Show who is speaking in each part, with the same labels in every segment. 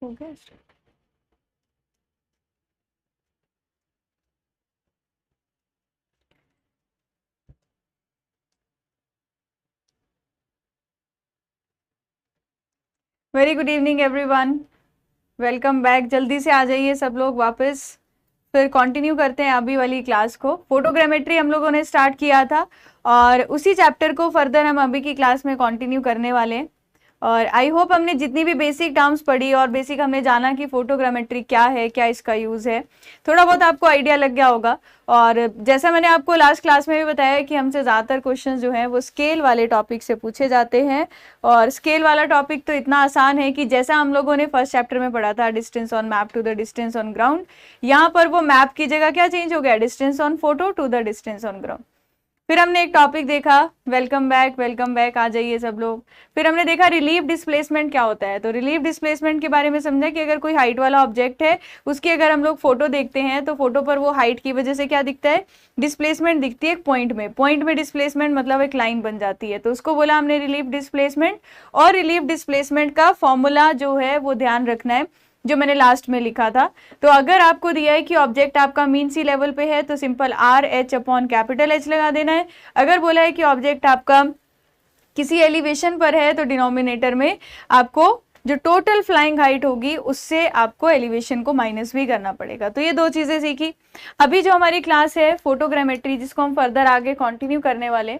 Speaker 1: हो गया। Very good evening everyone, welcome back. जल्दी से आ जाइए सब लोग वापस। फिर कंटिन्यू करते हैं अभी वाली क्लास को। फोटोग्रामेट्री हम लोगों ने स्टार्ट किया था और उसी चैप्टर को फर्दर हम अभी की क्लास में कंटिन्यू करने वाले हैं। और आई होप हमने जितनी भी बेसिक टर्म्स पढ़ी और बेसिक हमने जाना कि फोटोग्रामेट्री क्या है, क्या इसका यूज है, थोड़ा बहुत आपको आइडिया लग गया होगा। और जैसा मैंने आपको लास्ट क्लास में भी बताया कि हमसे ज़्यादातर क्वेश्चन जो हैं वो स्केल वाले टॉपिक से पूछे जाते हैं। और स्केल वाला टॉपिक तो इतना आसान है कि जैसा हम लोगों ने फर्स्ट चैप्टर में पढ़ा था distance on map to the distance on ground, यहाँ पर वो मैप की जगह क्या चेंज हो गया, distance on photo to the distance on ground. फिर हमने एक टॉपिक देखा, वेलकम बैक, आ जाइए सब लोग। फिर हमने देखा रिलीफ डिस्प्लेसमेंट क्या होता है। तो रिलीफ डिस्प्लेसमेंट के बारे में समझा कि अगर कोई हाइट वाला ऑब्जेक्ट है, उसकी अगर हम लोग फोटो देखते हैं तो फोटो पर वो हाइट की वजह से क्या दिखता है, डिस्प्लेसमेंट दिखती है। पॉइंट में डिस्प्लेसमेंट मतलब एक लाइन बन जाती है, तो उसको बोला हमने रिलीफ डिस्प्लेसमेंट। और रिलीफ डिस्प्लेसमेंट का फॉर्मूला जो है वो ध्यान रखना है, जो मैंने लास्ट में लिखा था। तो अगर आपको दिया है कि ऑब्जेक्ट आपका मीन सी लेवल पे है तो simple R H upon capital H लगा देना है। अगर बोला है कि ऑब्जेक्ट आपका किसी एलिवेशन पर है तो डिनोमिनेटर में आपको जो टोटल फ्लाइंग हाइट होगी उससे आपको एलिवेशन को माइनस भी करना पड़ेगा। तो ये दो चीजें सीखी। अभी जो हमारी क्लास है फोटोग्रामेट्री, जिसको हम फर्दर आगे कंटिन्यू करने वाले,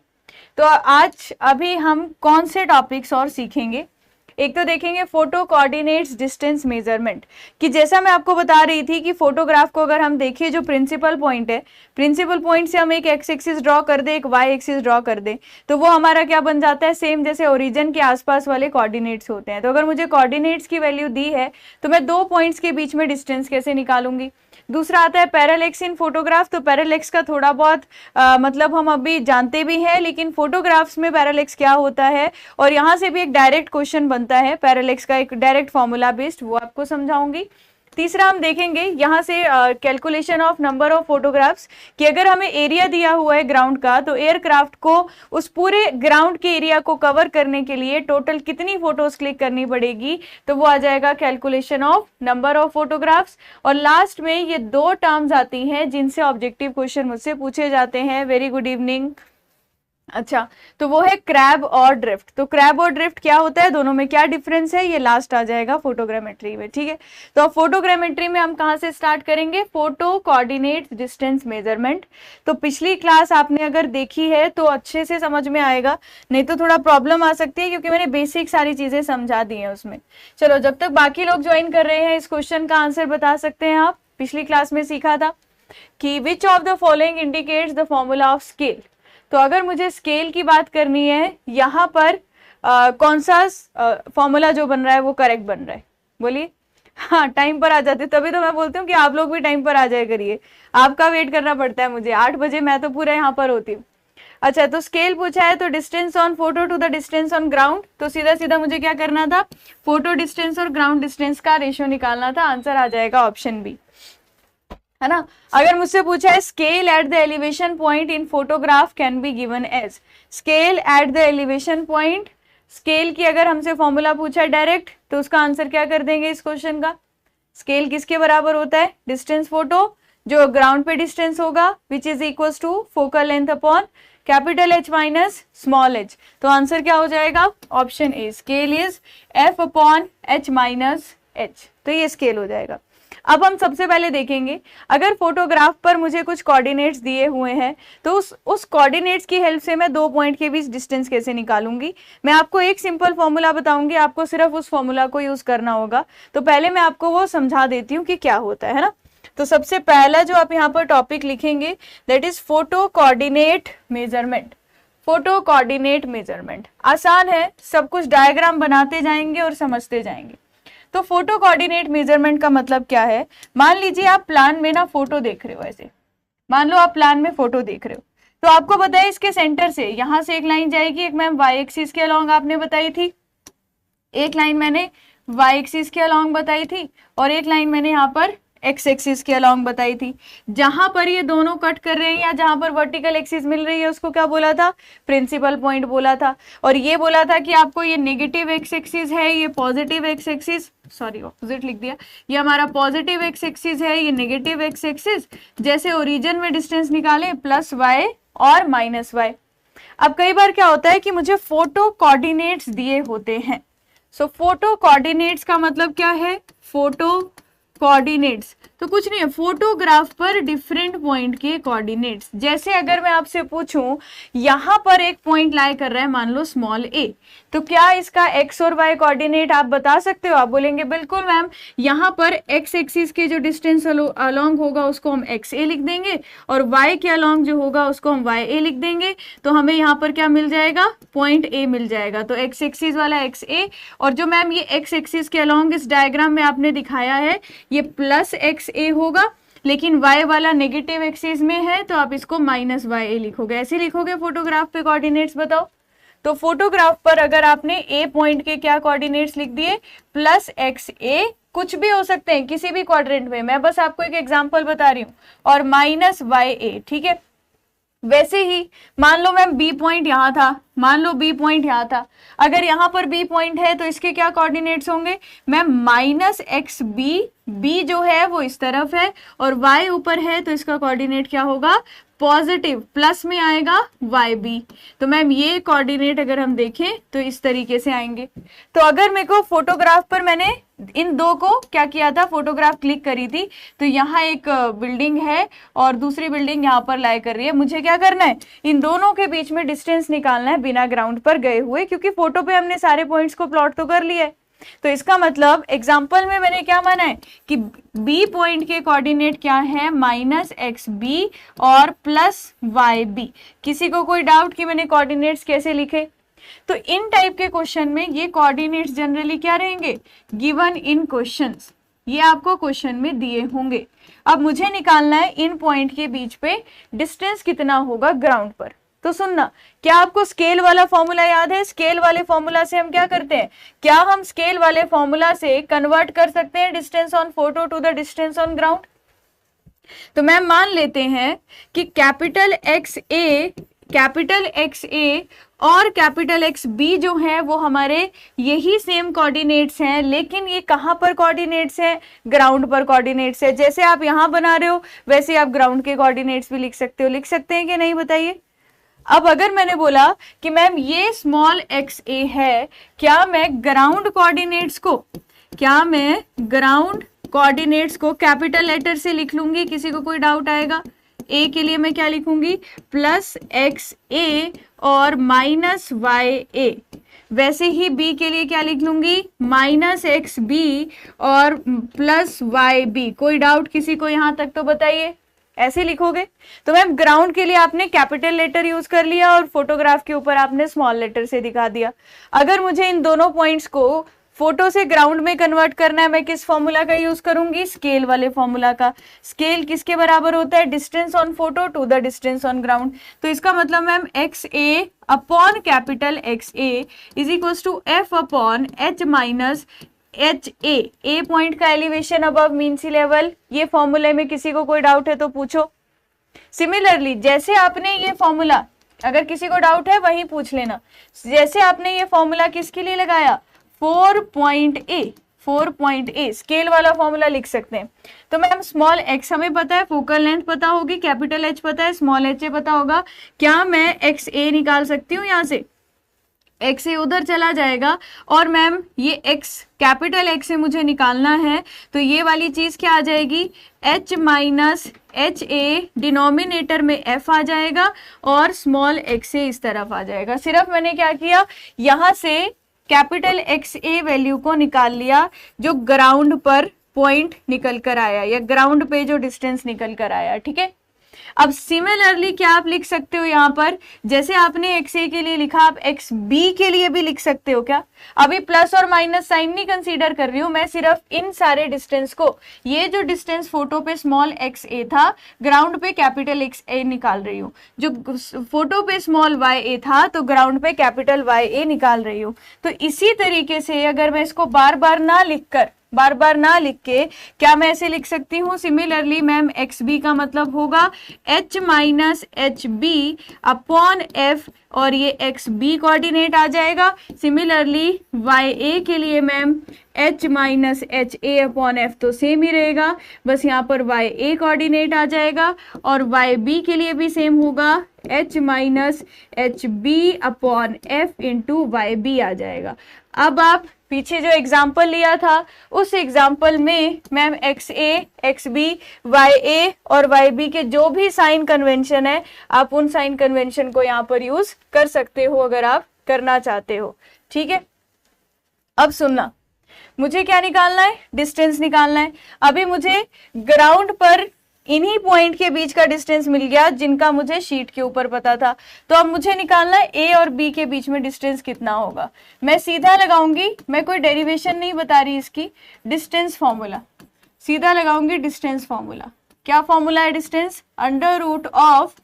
Speaker 1: तो आज अभी हम कौन से टॉपिक्स और सीखेंगे। एक तो देखेंगे फोटो कोऑर्डिनेट्स डिस्टेंस मेजरमेंट, कि जैसा मैं आपको बता रही थी कि फोटोग्राफ को अगर हम देखिए, जो प्रिंसिपल पॉइंट है, प्रिंसिपल पॉइंट से हम एक एक्स एक्सिस ड्रॉ कर दे, एक वाई एक्सिस ड्रॉ कर दे, तो वो हमारा क्या बन जाता है, सेम जैसे ओरिजिन के आसपास वाले कोऑर्डिनेट्स होते हैं। तो अगर मुझे कोऑर्डिनेट्स की वैल्यू दी है तो मैं दो पॉइंट्स के बीच में डिस्टेंस कैसे निकालूंगी। दूसरा आता है पैरालेक्स इन फोटोग्राफ। तो पैरालेक्स का थोड़ा बहुत मतलब हम अभी जानते भी हैं, लेकिन फोटोग्राफ्स में पैरालेक्स क्या होता है और यहाँ से भी एक डायरेक्ट क्वेश्चन बनता है पैरालेक्स का, एक डायरेक्ट फॉर्मूला बेस्ड, वो आपको समझाऊंगी। तीसरा हम देखेंगे यहाँ से calculation of number of photographs, कि अगर हमें एरिया दिया हुआ है ग्राउंड का, तो एयरक्राफ्ट को उस पूरे ग्राउंड के एरिया को कवर करने के लिए टोटल कितनी फोटोज क्लिक करनी पड़ेगी, तो वो आ जाएगा calculation of number of photographs. और लास्ट में ये दो टर्म्स आती हैं जिनसे ऑब्जेक्टिव क्वेश्चन मुझसे पूछे जाते हैं। Very good evening. अच्छा, तो वो है क्रैब और ड्रिफ्ट। तो क्रैब और ड्रिफ्ट क्या होता है, दोनों में क्या डिफरेंस है, ये लास्ट आ जाएगा फोटोग्रामेट्री में। ठीक है, तो अब फोटोग्रामेट्री में हम कहाँ से स्टार्ट करेंगे, फोटो कोऑर्डिनेट डिस्टेंस मेजरमेंट। तो पिछली क्लास आपने अगर देखी है तो अच्छे से समझ में आएगा, नहीं तो थोड़ा प्रॉब्लम आ सकती है क्योंकि मैंने बेसिक सारी चीजें समझा दी है उसमें। चलो, जब तक बाकी लोग ज्वाइन कर रहे हैं, इस क्वेश्चन का आंसर बता सकते हैं आप। पिछली क्लास में सीखा था कि which of the following indicates the formula of scale. तो अगर मुझे स्केल की बात करनी है, यहाँ पर कौन सा फॉर्मूला जो बन रहा है वो करेक्ट बन रहा है, बोलिए। हाँ, टाइम पर आ जाते, तभी तो मैं बोलती हूँ कि आप लोग भी टाइम पर आ जाया करिए, आपका वेट करना पड़ता है मुझे। 8 बजे मैं तो पूरा यहाँ पर होती हूँ। अच्छा, तो स्केल पूछा है, तो distance on photo to the distance on ground. तो सीधा सीधा मुझे क्या करना था, फोटो डिस्टेंस और ग्राउंड डिस्टेंस का रेशियो निकालना था। आंसर आ जाएगा ऑप्शन बी, है ना। अगर मुझसे पूछा है scale at the elevation point in photograph can be given as, scale at the elevation point, scale की अगर हमसे फॉर्मूला पूछा है डायरेक्ट, तो उसका आंसर क्या कर देंगे इस क्वेश्चन का, स्केल किसके बराबर होता है, डिस्टेंस फोटो जो ग्राउंड पे डिस्टेंस होगा, which is equal to focal length upon capital H minus small H. तो आंसर क्या हो जाएगा, option A, scale is F upon H minus H. तो ये स्केल हो जाएगा। अब हम सबसे पहले देखेंगे, अगर फोटोग्राफ पर मुझे कुछ कोऑर्डिनेट्स दिए हुए हैं तो उस कोऑर्डिनेट्स की हेल्प से मैं दो पॉइंट के बीच डिस्टेंस कैसे निकालूंगी। मैं आपको एक सिंपल फॉर्मूला बताऊंगी, आपको सिर्फ उस फॉर्मूला को यूज करना होगा। तो पहले मैं आपको वो समझा देती हूँ कि क्या होता है ना। तो सबसे पहला जो आप यहाँ पर टॉपिक लिखेंगे, that is photo coordinate measurement. Photo coordinate measurement आसान है, सब कुछ डायग्राम बनाते जाएंगे और समझते जाएंगे। तो फोटो कोऑर्डिनेट मेजरमेंट का मतलब क्या है, मान लीजिए आप प्लान में ना फोटो देख रहे हो, ऐसे मान लो आप प्लान में फोटो देख रहे हो, तो आपको पता है इसके सेंटर से यहां से एक लाइन जाएगी, एक मैम वाई एक्सिस के अलोंग आपने बताई थी, एक लाइन मैंने वाई एक्सिस के अलोंग बताई थी, और एक लाइन मैंने यहाँ पर एक्स एक्सिस के अलॉन्ग बताई थी। जहां पर ये दोनों कट कर रहे हैं या जहां पर वर्टिकल एक्सिस मिल रही है उसको क्या बोला था, प्रिंसिपल पॉइंट बोला था। और ये बोला था कि आपको ये नेगेटिव एक्स एक्सिस है, ये positive x axis, sorry opposite लिख दिया, ये हमारा पॉजिटिव एक्स एक्सिस है, ये नेगेटिव एक्स एक्सिस, जैसे ओरिजिन में डिस्टेंस निकाले प्लस वाई और माइनस वाई। अब कई बार क्या होता है कि मुझे फोटो कोऑर्डिनेट्स दिए होते हैं। सो फोटो कोऑर्डिनेट्स का मतलब क्या है, फोटो कोऑर्डिनेट्स तो कुछ नहीं है, फोटोग्राफ पर डिफरेंट पॉइंट के कोऑर्डिनेट्स। जैसे अगर मैं आपसे पूछूं यहां पर एक पॉइंट लाई कर रहा है मान लो स्मॉल ए, तो क्या इसका एक्स और वाई कोऑर्डिनेट आप बता सकते हो? आप बोलेंगे बिल्कुल मैम, यहां पर एक्स एक्सिस के जो डिस्टेंस अलोंग होगा उसको हम एक्स ए लिख देंगे और वाई के अलोंग जो होगा उसको हम वाई ए लिख देंगे, तो हमें यहाँ पर क्या मिल जाएगा, पॉइंट ए मिल जाएगा। तो एक्स एक्सिस वाला एक्स ए, और जो मैम ये एक्स एक्सिस के अलोंग इस डायग्राम में आपने दिखाया है ये प्लस एक्स ए होगा, लेकिन y वाला नेगेटिव एक्सिस में है तो आप इसको माइनस वाई ए लिखोगे, ऐसे लिखोगे फोटोग्राफ पे कोऑर्डिनेट्स। बताओ, तो फोटोग्राफ पर अगर आपने ए पॉइंट के क्या कोऑर्डिनेट्स लिख दिए, प्लस एक्स ए, कुछ भी हो सकते हैं किसी भी क्वाड्रेंट में, मैं बस आपको एक एग्जांपल बता रही हूँ, और माइनस वाई ए, ठीक है। वैसे ही मान लो मैम बी पॉइंट यहाँ था, मान लो बी पॉइंट यहाँ था, अगर यहाँ पर बी पॉइंट है तो इसके क्या कोऑर्डिनेट्स होंगे ma'am, minus X B, B जो है वो इस तरफ है और y ऊपर है तो इसका कोऑर्डिनेट क्या होगा, पॉजिटिव, प्लस में आएगा वाई बी। तो मैम ये कोऑर्डिनेट अगर हम देखें तो इस तरीके से आएंगे। तो अगर मेरे को फोटोग्राफ पर मैंने इन दो को क्या किया था, फोटोग्राफ क्लिक करी थी, तो यहाँ एक बिल्डिंग है और दूसरी बिल्डिंग यहाँ पर लाई कर रही है, मुझे क्या करना है, इन दोनों के बीच में डिस्टेंस निकालना है बिना ग्राउंड पर गए हुए, क्योंकि फोटो पे हमने सारे पॉइंट्स को प्लॉट तो कर लिया है। तो इसका मतलब एग्जाम्पल में मैंने क्या माना है कि बी पॉइंट के कोऑर्डिनेट क्या है, माइनस एक्स बी और प्लस वाई बी। किसी को कोई डाउट कि मैंने कोऑर्डिनेट्स कैसे लिखे? तो इन टाइप के क्वेश्चन में ये कोऑर्डिनेट्स जनरली क्या रहेंगे, गिवन इन क्वेश्चंस, ये आपको क्वेश्चन में दिए होंगे। अब मुझे निकालना है इन पॉइंट के बीच पे डिस्टेंस कितना होगा ग्राउंड पर। तो सुनना, क्या आपको स्केल वाला फॉर्मूला याद है? स्केल वाले फॉर्मूला से हम क्या करते हैं, क्या हम स्केल वाले फॉर्मूला से कन्वर्ट कर सकते हैं distance on photo to the distance on ground? तो मैम मान लेते हैं कि कैपिटल एक्स ए और कैपिटल एक्स बी जो है वो हमारे यही सेम कोऑर्डिनेट्स हैं, लेकिन ये कहां पर कोऑर्डिनेट्स हैं, ग्राउंड पर कोऑर्डिनेट्स है। जैसे आप यहां बना रहे हो वैसे आप ग्राउंड के कोऑर्डिनेट्स भी लिख सकते हो, लिख सकते हैं कि नहीं बताइए? अब अगर मैंने बोला कि मैम ये स्मॉल एक्स ए है, क्या मैं ग्राउंड कोऑर्डिनेट्स को कैपिटल लेटर से लिख लूंगी? किसी को कोई डाउट आएगा? ए के लिए मैं क्या लिखूंगी, प्लस एक्स ए और माइनस वाई ए। वैसे ही बी के लिए क्या लिख लूंगी, माइनस एक्स बी और प्लस वाई बी। कोई डाउट किसी को यहां तक? तो बताइए, ऐसे लिखोगे? तो मैम ग्राउंड के लिए आपने कैपिटल लेटर यूज कर लिया और फोटोग्राफ के ऊपर आपने स्मॉल लेटर से दिखा दिया। अगर मुझे इन दोनों पॉइंट्स को फोटो से ग्राउंड में कन्वर्ट करना है, मैं किस फॉर्मूला का यूज करूंगी, स्केल वाले फॉर्मूला का। स्केल किसके बराबर होता है, distance on photo to the distance on ground. तो इसका मतलब ma'am X A upon capital X A is equal to F upon H minus H A point का elevation above mean sea level. ये फॉर्मूले में किसी को कोई डाउट है तो पूछो। सिमिलरली जैसे आपने ये फॉर्मूला, अगर किसी को डाउट है वही पूछ लेना, जैसे आपने ये फॉर्मूला किसके लिए लगाया, 4 ए स्केल वाला फॉर्मूला लिख सकते हैं। तो मैम स्मॉल एक्स हमें पता है, फोकल लेंथ पता होगी, कैपिटल एच पता है, स्मॉल एच ए पता होगा। क्या मैं एक्स ए निकाल सकती हूँ? यहाँ से एक्स ए उधर चला जाएगा और मैम ये एक्स कैपिटल एक्स से मुझे निकालना है, तो ये वाली चीज क्या आ जाएगी, एच माइनस एच ए, डिनोमिनेटर में एफ आ जाएगा और स्मॉल एक्स ए इस तरफ आ जाएगा। सिर्फ मैंने क्या किया, यहाँ से कैपिटल एक्स ए वैल्यू को निकाल लिया जो ग्राउंड पर पॉइंट निकल कर आया या ग्राउंड पे जो डिस्टेंस निकल कर आया, ठीक है। अब सिमिलरली क्या आप लिख सकते हो यहाँ पर, जैसे आपने एक्स ए के लिए लिखा आप एक्स बी के लिए भी लिख सकते हो। क्या अभी प्लस और माइनस साइन नहीं कंसीडर कर रही हूँ मैं, सिर्फ इन सारे डिस्टेंस को, ये जो डिस्टेंस फोटो पे स्मॉल एक्स ए था, ग्राउंड पे कैपिटल एक्स ए निकाल रही हूँ। जो फोटो पे स्मॉल वाई ए था तो ग्राउंड पे कैपिटल वाई ए निकाल रही हूँ। तो इसी तरीके से अगर मैं इसको बार बार ना लिखकर बार बार ना लिख के क्या मैं ऐसे लिख सकती हूँ, सिमिलरली मैम एक्स बी का मतलब होगा h minus H B upon F, और ये एक्स बी कोऑर्डिनेट आ जाएगा। सिमिलरली वाई ए के लिए मैम h माइनस एच ए अपॉन एफ तो सेम ही रहेगा, बस यहाँ पर वाई ए कोऑर्डिनेट आ जाएगा, और वाई बी के लिए भी सेम होगा h minus H B upon F into Y B आ जाएगा। अब आप पीछे जो एग्जाम्पल लिया था उस एग्जाम्पल में मैम एक्स ए, एक्स बी, वाई ए और वाई बी के जो भी साइन कन्वेंशन है आप उन साइन कन्वेंशन को यहाँ पर यूज कर सकते हो अगर आप करना चाहते हो। ठीक है, अब सुनना, मुझे क्या निकालना है, डिस्टेंस निकालना है। अभी मुझे ग्राउंड पर इन्हीं पॉइंट के बीच का डिस्टेंस मिल गया जिनका मुझे शीट के ऊपर पता था, तो अब मुझे निकालना है ए और बी के बीच में डिस्टेंस कितना होगा। मैं सीधा लगाऊंगी, मैं कोई डेरिवेशन नहीं बता रही इसकी, डिस्टेंस फॉर्मूला सीधा लगाऊंगी। डिस्टेंस फॉर्मूला क्या फॉर्मूला है, distance under root of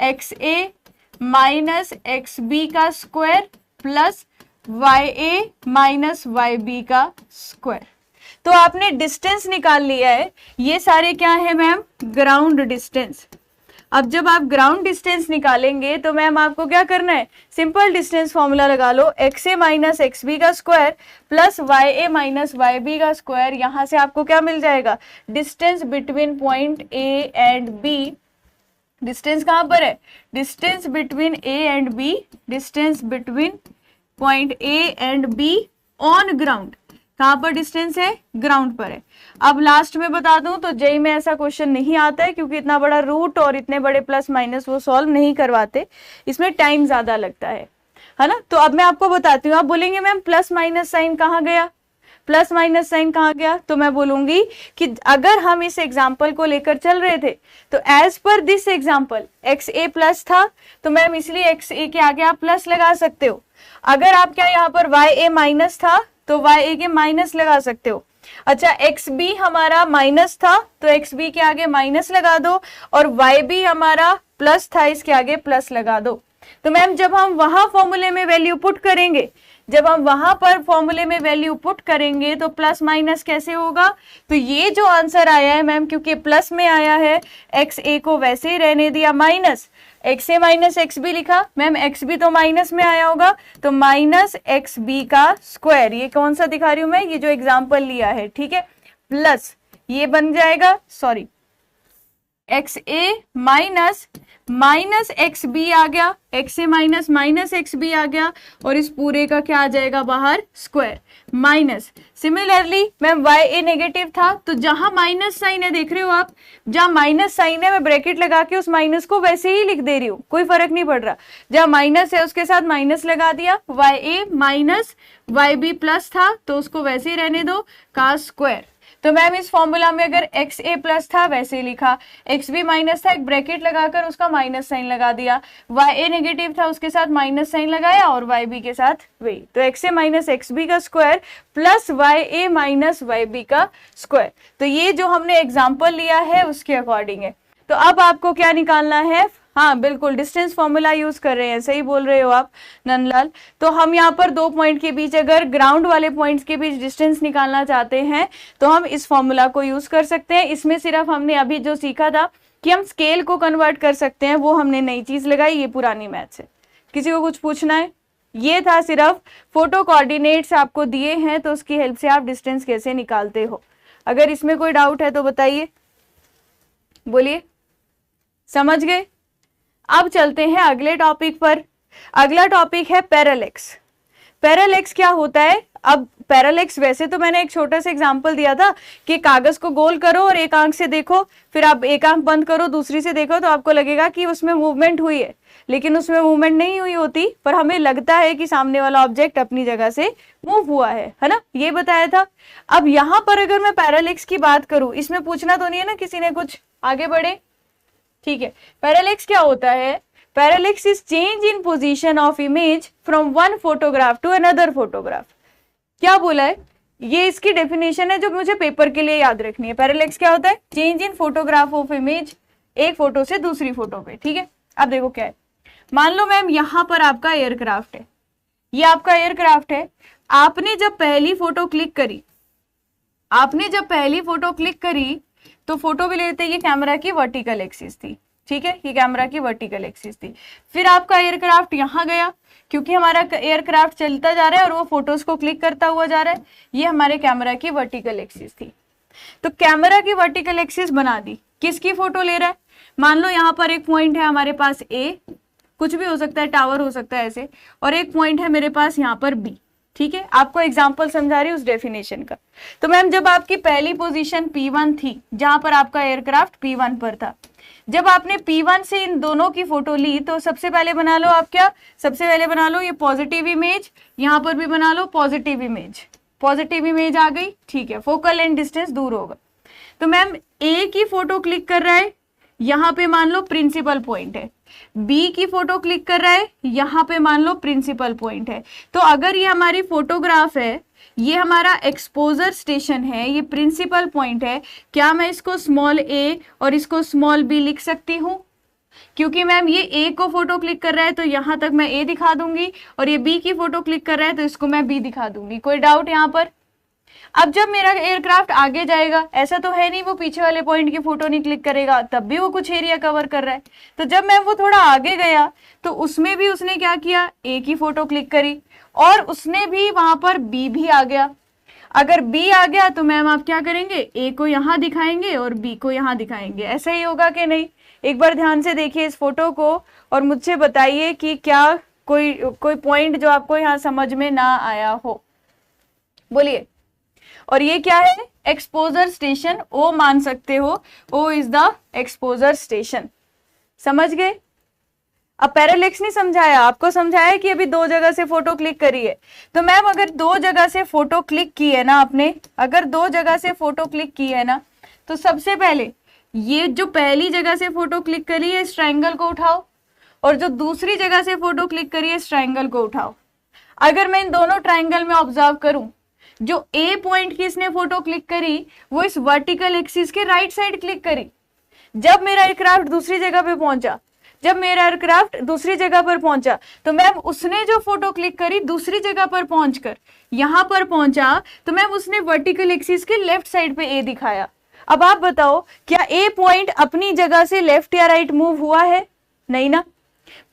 Speaker 1: X A minus X B का square plus Y A minus Y B का स्क्वायर। तो आपने डिस्टेंस निकाल लिया है, ये सारे क्या है मैम, ग्राउंड डिस्टेंस। अब जब आप ग्राउंड डिस्टेंस निकालेंगे तो मैम आपको क्या करना है, सिंपल डिस्टेंस फॉर्मूला लगा लो, X A minus X B का square plus Y A minus Y B का स्क्वायर। यहां से आपको क्या मिल जाएगा, distance between point A and B. Distance कहां पर है, distance between A and B, distance between point A and B on ground. कहां पर डिस्टेंस है, ग्राउंड पर है। अब लास्ट में बता दूं तो जेई में ऐसा क्वेश्चन नहीं आता है क्योंकि इतना बड़ा रूट और इतने बड़े प्लस माइनस वो सॉल्व नहीं करवाते, इसमें टाइम ज्यादा लगता है ना। तो अब मैं आपको बताती हूँ, आप बोलेंगे मैम प्लस माइनस साइन कहाँ गया, प्लस माइनस साइन कहाँ गया, तो मैं बोलूंगी कि अगर हम इस एग्जाम्पल को लेकर चल रहे थे तो as per this example X A plus था तो मैम इसलिए एक्स ए के आगे आप प्लस लगा सकते हो। अगर आपका यहाँ पर वाई ए माइनस था तो वाई ए के माइनस लगा सकते हो। अच्छा, एक्स बी हमारा माइनस था तो एक्स बी के आगे माइनस लगा दो, और वाई बी हमारा प्लस था इसके आगे प्लस लगा दो। तो मैम जब हम वहां फॉर्मूले में वैल्यू पुट करेंगे, जब हम वहां पर फॉर्मूले में वैल्यू पुट करेंगे तो प्लस माइनस कैसे होगा, तो ये जो आंसर आया है मैम क्योंकि प्लस में आया है, एक्स ए को वैसे ही रहने दिया minus, x A minus X B लिखा, मैम एक्स बी तो माइनस में आया होगा तो माइनस एक्स बी का स्क्वायर। ये कौन सा दिखा रही हूं मैं, ये जो एग्जाम्पल लिया है, ठीक है, प्लस ये बन जाएगा, sorry x A minus minus X B आ गया, x A minus minus X B आ गया, और इस पूरे का क्या आ जाएगा बाहर, square minus. Similarly ma'am Y ए नेगेटिव था तो जहां माइनस साइन है, देख रहे हो आप, जहां माइनस साइन है मैं ब्रैकेट लगा के उस माइनस को वैसे ही लिख दे रही हूँ, कोई फर्क नहीं पड़ रहा। जहां माइनस है उसके साथ माइनस लगा दिया, Y A minus Y B plus था तो उसको वैसे ही रहने दो का स्क्वायर। तो मैम इस फॉर्मूला में अगर एक्स ए प्लस था वैसे लिखा, एक्स बी माइनस था एक ब्रैकेट लगाकर उसका माइनस साइन लगा दिया, वाई ए नेगेटिव था उसके साथ माइनस साइन लगाया और वाई बी के साथ वही, तो x A minus X B का square plus Y A minus Y B का स्क्वायर। तो ये जो हमने एग्जाम्पल लिया है उसके अकॉर्डिंग है। तो अब आपको क्या निकालना है, हाँ बिल्कुल डिस्टेंस फॉर्मूला यूज कर रहे हैं, सही बोल रहे हो आप नंदलाल। तो हम यहाँ पर दो पॉइंट के बीच, अगर ग्राउंड वाले पॉइंट्स के बीच डिस्टेंस निकालना चाहते हैं तो हम इस फॉर्मूला को यूज कर सकते हैं। इसमें सिर्फ हमने अभी जो सीखा था कि हम स्केल को कन्वर्ट कर सकते हैं, वो हमने नई चीज लगाई, ये पुरानी मैथ्स है। किसी को कुछ पूछना है, ये था सिर्फ फोटो कोऑर्डिनेट्स आपको दिए हैं तो उसकी हेल्प से आप डिस्टेंस कैसे निकालते हो। अगर इसमें कोई डाउट है तो बताइए, बोलिए, समझ गए। अब चलते हैं अगले टॉपिक पर। अगला टॉपिक है पैरेलैक्स। पैरेलैक्स क्या होता है, अब पैरेलैक्स वैसे तो मैंने एक छोटा सा एग्जांपल दिया था कि कागज को गोल करो और एक आंख से देखो, फिर आप एक आंख बंद करो दूसरी से देखो, तो आपको लगेगा कि उसमें मूवमेंट हुई है, लेकिन उसमें मूवमेंट नहीं हुई होती, पर हमें लगता है कि सामने वाला ऑब्जेक्ट अपनी जगह से मूव हुआ है ना, ये बताया था। अब यहाँ पर अगर मैं पैरेलैक्स की बात करूं, इसमें पूछना तो नहीं है ना किसी ने कुछ, आगे बढ़े, ठीक है। पैरेलैक्स क्या होता है, parallax is change in position of image from one photograph to another photograph. क्या बोला है, ये इसकी डेफिनेशन है जो मुझे पेपर के लिए याद रखनी है। पैरेलैक्स क्या होता है, change in photograph of image, एक फोटो से दूसरी फोटो पे, ठीक है। अब देखो क्या है, मान लो मैम यहाँ पर आपका एयरक्राफ्ट है, ये आपका एयरक्राफ्ट है, आपने जब पहली फोटो क्लिक करी आपने जब पहली फोटो क्लिक करी तो फोटो भी लेते ये कैमरा की वर्टिकल एक्सिस थी, ठीक है, ये कैमरा की वर्टिकल एक्सिस थी। फिर आपका एयरक्राफ्ट यहाँ गया, क्योंकि हमारा एयरक्राफ्ट चलता जा रहा है और वो फोटोज को क्लिक करता हुआ जा रहा है, ये हमारे कैमरा की वर्टिकल एक्सिस थी। तो कैमरा की वर्टिकल एक्सिस बना दी, किसकी फोटो ले रहा है, मान लो यहाँ पर एक पॉइंट है हमारे पास ए, कुछ भी हो सकता है, टावर हो सकता है ऐसे, और एक पॉइंट है मेरे पास यहाँ पर बी, ठीक है, आपको एग्जांपल समझा रही हूँ उस डेफिनेशन का। तो मैम जब आपकी पहली पोजीशन P1 थी, जहां पर आपका एयरक्राफ्ट P1 पर था, जब आपने P1 से इन दोनों की फोटो ली तो सबसे पहले बना लो आप क्या, सबसे पहले बना लो ये पॉजिटिव इमेज, यहां पर भी बना लो पॉजिटिव इमेज, पॉजिटिव इमेज आ गई, ठीक है, फोकल एंड डिस्टेंस दूर होगा। तो मैम ए की फोटो क्लिक कर रहा है, यहाँ पे मान लो प्रिंसिपल पॉइंट है, बी की फोटो क्लिक कर रहा है, यहाँ पे मान लो प्रिंसिपल पॉइंट है। तो अगर ये हमारी फोटोग्राफ है, ये हमारा एक्सपोजर स्टेशन है, ये प्रिंसिपल पॉइंट है, क्या मैं इसको स्मॉल ए और इसको स्मॉल बी लिख सकती हूँ? क्योंकि मैम ये ए को फोटो क्लिक कर रहा है तो यहाँ तक मैं ए दिखा दूंगी, और ये बी की फोटो क्लिक कर रहा है तो इसको मैं बी दिखा दूंगी। कोई डाउट यहाँ पर? अब जब मेरा एयरक्राफ्ट आगे जाएगा, ऐसा तो है नहीं वो पीछे वाले पॉइंट की फोटो नहीं क्लिक करेगा, तब भी वो कुछ एरिया कवर कर रहा है। तो जब मैं वो थोड़ा आगे गया तो उसमें भी उसने क्या किया, ए की फोटो क्लिक करी, और उसने भी वहां पर बी भी आ गया। अगर बी आ गया तो मैम आप क्या करेंगे, ए को यहाँ दिखाएंगे और बी को यहाँ दिखाएंगे। ऐसा ही होगा कि नहीं? एक बार ध्यान से देखिए इस फोटो को और मुझसे बताइए कि क्या कोई पॉइंट जो आपको यहाँ समझ में ना आया हो, बोलिए। और ये क्या है, एक्सपोजर स्टेशन, ओ मान सकते हो, O is the exposure station. समझ गए? अब पैरालेक्स नहीं समझाया आपको, समझाया कि अभी दो जगह से फोटो क्लिक करी है। तो मैम अगर दो जगह से फोटो क्लिक की है ना आपने, अगर दो जगह से फोटो क्लिक की है ना, तो सबसे पहले ये जो पहली जगह से फोटो क्लिक करी है इस ट्रायंगल को उठाओ, और जो दूसरी जगह से फोटो क्लिक करी है इस ट्रायंगल को उठाओ। अगर मैं इन दोनों ट्रायंगल में ऑब्जर्व करूं, जो ए पॉइंट की इसने फोटो क्लिक करी वो इस वर्टिकल एक्सिस के राइट साइड क्लिक करी। जब मेरा एयरक्राफ्ट दूसरी जगह पे पहुंचा, जब मेरा एयरक्राफ्ट दूसरी जगह पर पहुंचा, तो मैम उसने जो फोटो क्लिक करी दूसरी जगह पर पहुंचकर यहां पर पहुंचा, तो मैम उसने वर्टिकल एक्सिस के लेफ्ट साइड पे ए दिखाया। अब आप बताओ, क्या ए पॉइंट अपनी जगह से लेफ्ट या राइट मूव हुआ है? नहीं ना।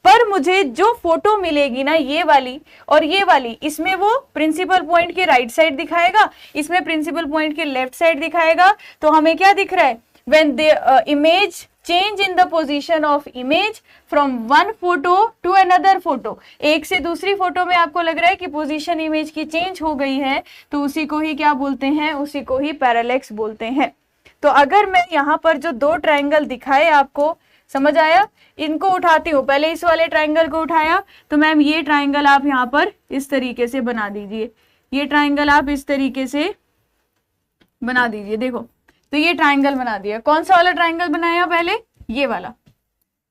Speaker 1: पर मुझे जो फोटो मिलेगी ना, ये वाली और ये वाली, इसमें वो प्रिंसिपल पॉइंट के राइट साइड दिखाएगा, इसमें प्रिंसिपल पॉइंट के लेफ्ट साइड दिखाएगा। तो हमें क्या दिख रहा है, when the image change in the position of image from one photo to another photo, एक से दूसरी फोटो में आपको लग रहा है कि पोजीशन इमेज की चेंज हो गई है, तो उसी को ही क्या बोलते हैं, उसी को ही पैरालेक्स बोलते हैं। तो अगर मैं यहाँ पर जो दो ट्रायंगल दिखाए आपको, समझ आया, इनको उठाती हूँ, पहले इस वाले ट्रायंगल को उठाया, तो मैम ये ट्रायंगल आप यहाँ पर इस तरीके से बना दीजिए, ये ट्रायंगल आप इस तरीके से बना दीजिए। देखो, तो ये ट्रायंगल बना दिया। कौन सा वाला ट्रायंगल बनाया पहले? ये वाला।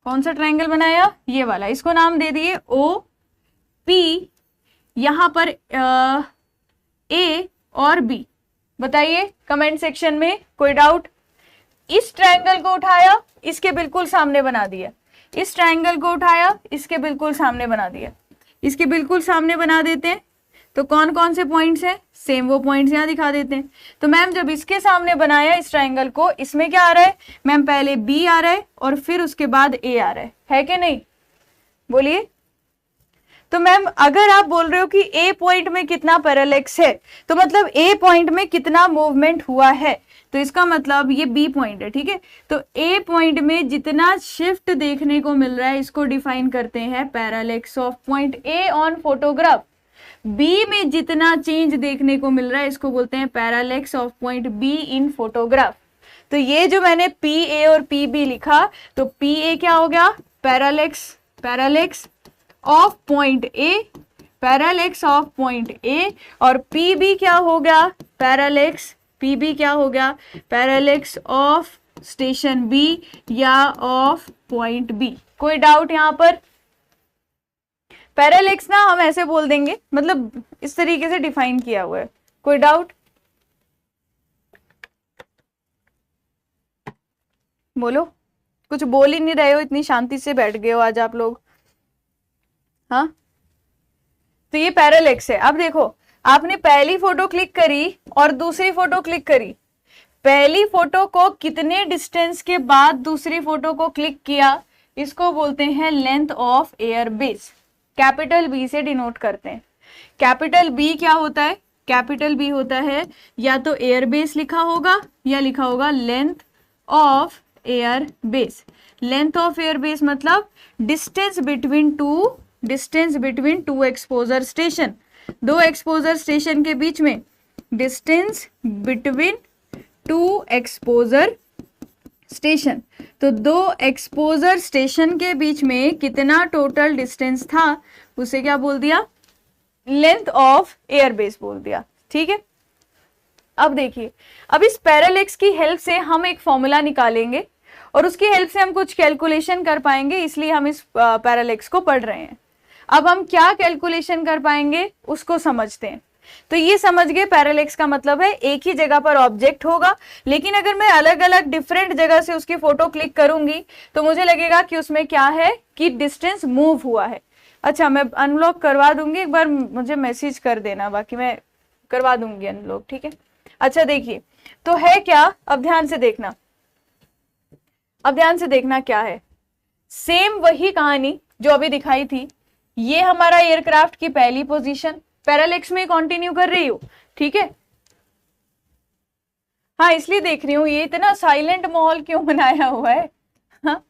Speaker 1: कौन सा ट्रायंगल बनाया? ये वाला। इसको नाम दे दिए ओ पी, यहाँ पर ए और बी। बताइए कमेंट सेक्शन में, कोई डाउट? इस ट्रायंगल को उठाया, इसके बिल्कुल सामने बना दिया, इस ट्रायंगल को उठाया, इसके बिल्कुल सामने बना दिया, इसके बिल्कुल सामने बना देते हैं। तो कौन कौन से पॉइंट्स हैं, सेम वो पॉइंट्स यहाँ दिखा देते हैं। तो मैम जब इसके सामने बनाया इस ट्रायंगल को, इसमें क्या आ रहा है मैम, पहले बी आ रहा है और फिर उसके बाद ए आ रहा है कि नहीं? बोलिए। तो मैम अगर आप बोल रहे हो कि ए पॉइंट में कितना पैरालेक्स है, तो मतलब ए पॉइंट में कितना मूवमेंट हुआ है, तो इसका मतलब ये बी पॉइंट है, ठीक है। तो ए पॉइंट में जितना शिफ्ट देखने को मिल रहा है, इसको डिफाइन करते हैं parallax of point A on photograph. B में जितना चेंज देखने को मिल रहा है, इसको बोलते हैं parallax of point be in photograph. तो ये जो मैंने पी ए और पी बी लिखा, तो पी ए क्या हो गया, parallax of point A, parallax of point ए, और पी बी क्या हो गया, पी बी क्या हो गया, पैरालेक्स ऑफ स्टेशन बी या ऑफ पॉइंट बी। कोई डाउट यहाँ पर? पैरालेक्स ना हम ऐसे बोल देंगे, मतलब इस तरीके से डिफाइन किया हुआ है। कोई डाउट? बोलो। कुछ बोल ही नहीं रहे हो, इतनी शांति से बैठ गए हो आज आप लोग। हाँ, तो ये पैरालेक्स है। अब देखो, आपने पहली फोटो क्लिक करी और दूसरी फोटो क्लिक करी, पहली फोटो को कितने डिस्टेंस के बाद दूसरी फोटो को क्लिक किया, इसको बोलते हैं length of air base. Capital B से डिनोट करते हैं। कैपिटल बी क्या होता है? कैपिटल बी होता है या तो एयर बेस लिखा होगा या लिखा होगा length of air base. Length of air base मतलब distance between two exposure station, दो एक्सपोजर स्टेशन के बीच में distance between two exposure station. तो दो एक्सपोजर स्टेशन के बीच में कितना टोटल डिस्टेंस था, उसे क्या बोल दिया? लेंथ ऑफ एयर बेस बोल दिया। ठीक है, अब देखिए, अब इस पैरालेक्स की हेल्प से हम एक फॉर्मूला निकालेंगे और उसकी हेल्प से हम कुछ कैलकुलेशन कर पाएंगे, इसलिए हम इस पैरालेक्स को पढ़ रहे हैं। अब हम क्या कैलकुलेशन कर पाएंगे उसको समझते हैं। तो ये समझ गए, पैरालेक्स का मतलब है एक ही जगह पर ऑब्जेक्ट होगा, लेकिन अगर मैं अलग अलग डिफरेंट जगह से उसकी फोटो क्लिक करूंगी तो मुझे लगेगा कि उसमें क्या है कि डिस्टेंस मूव हुआ है। अच्छा, मैं अनलॉक करवा दूंगी, एक बार मुझे मैसेज कर देना, बाकी मैं करवा दूंगी अनलॉक। ठीक है, अच्छा देखिए, तो है क्या, अब ध्यान से देखना, अब ध्यान से देखना क्या है। सेम वही कहानी जो अभी दिखाई थी, ये हमारा एयरक्राफ्ट की पहली पोजीशन, पैरालेक्स में कंटिन्यू कर रही हूं। ठीक है, हाँ इसलिए देख रही हूँ, ये इतना साइलेंट माहौल क्यों बनाया हुआ है? हाँ,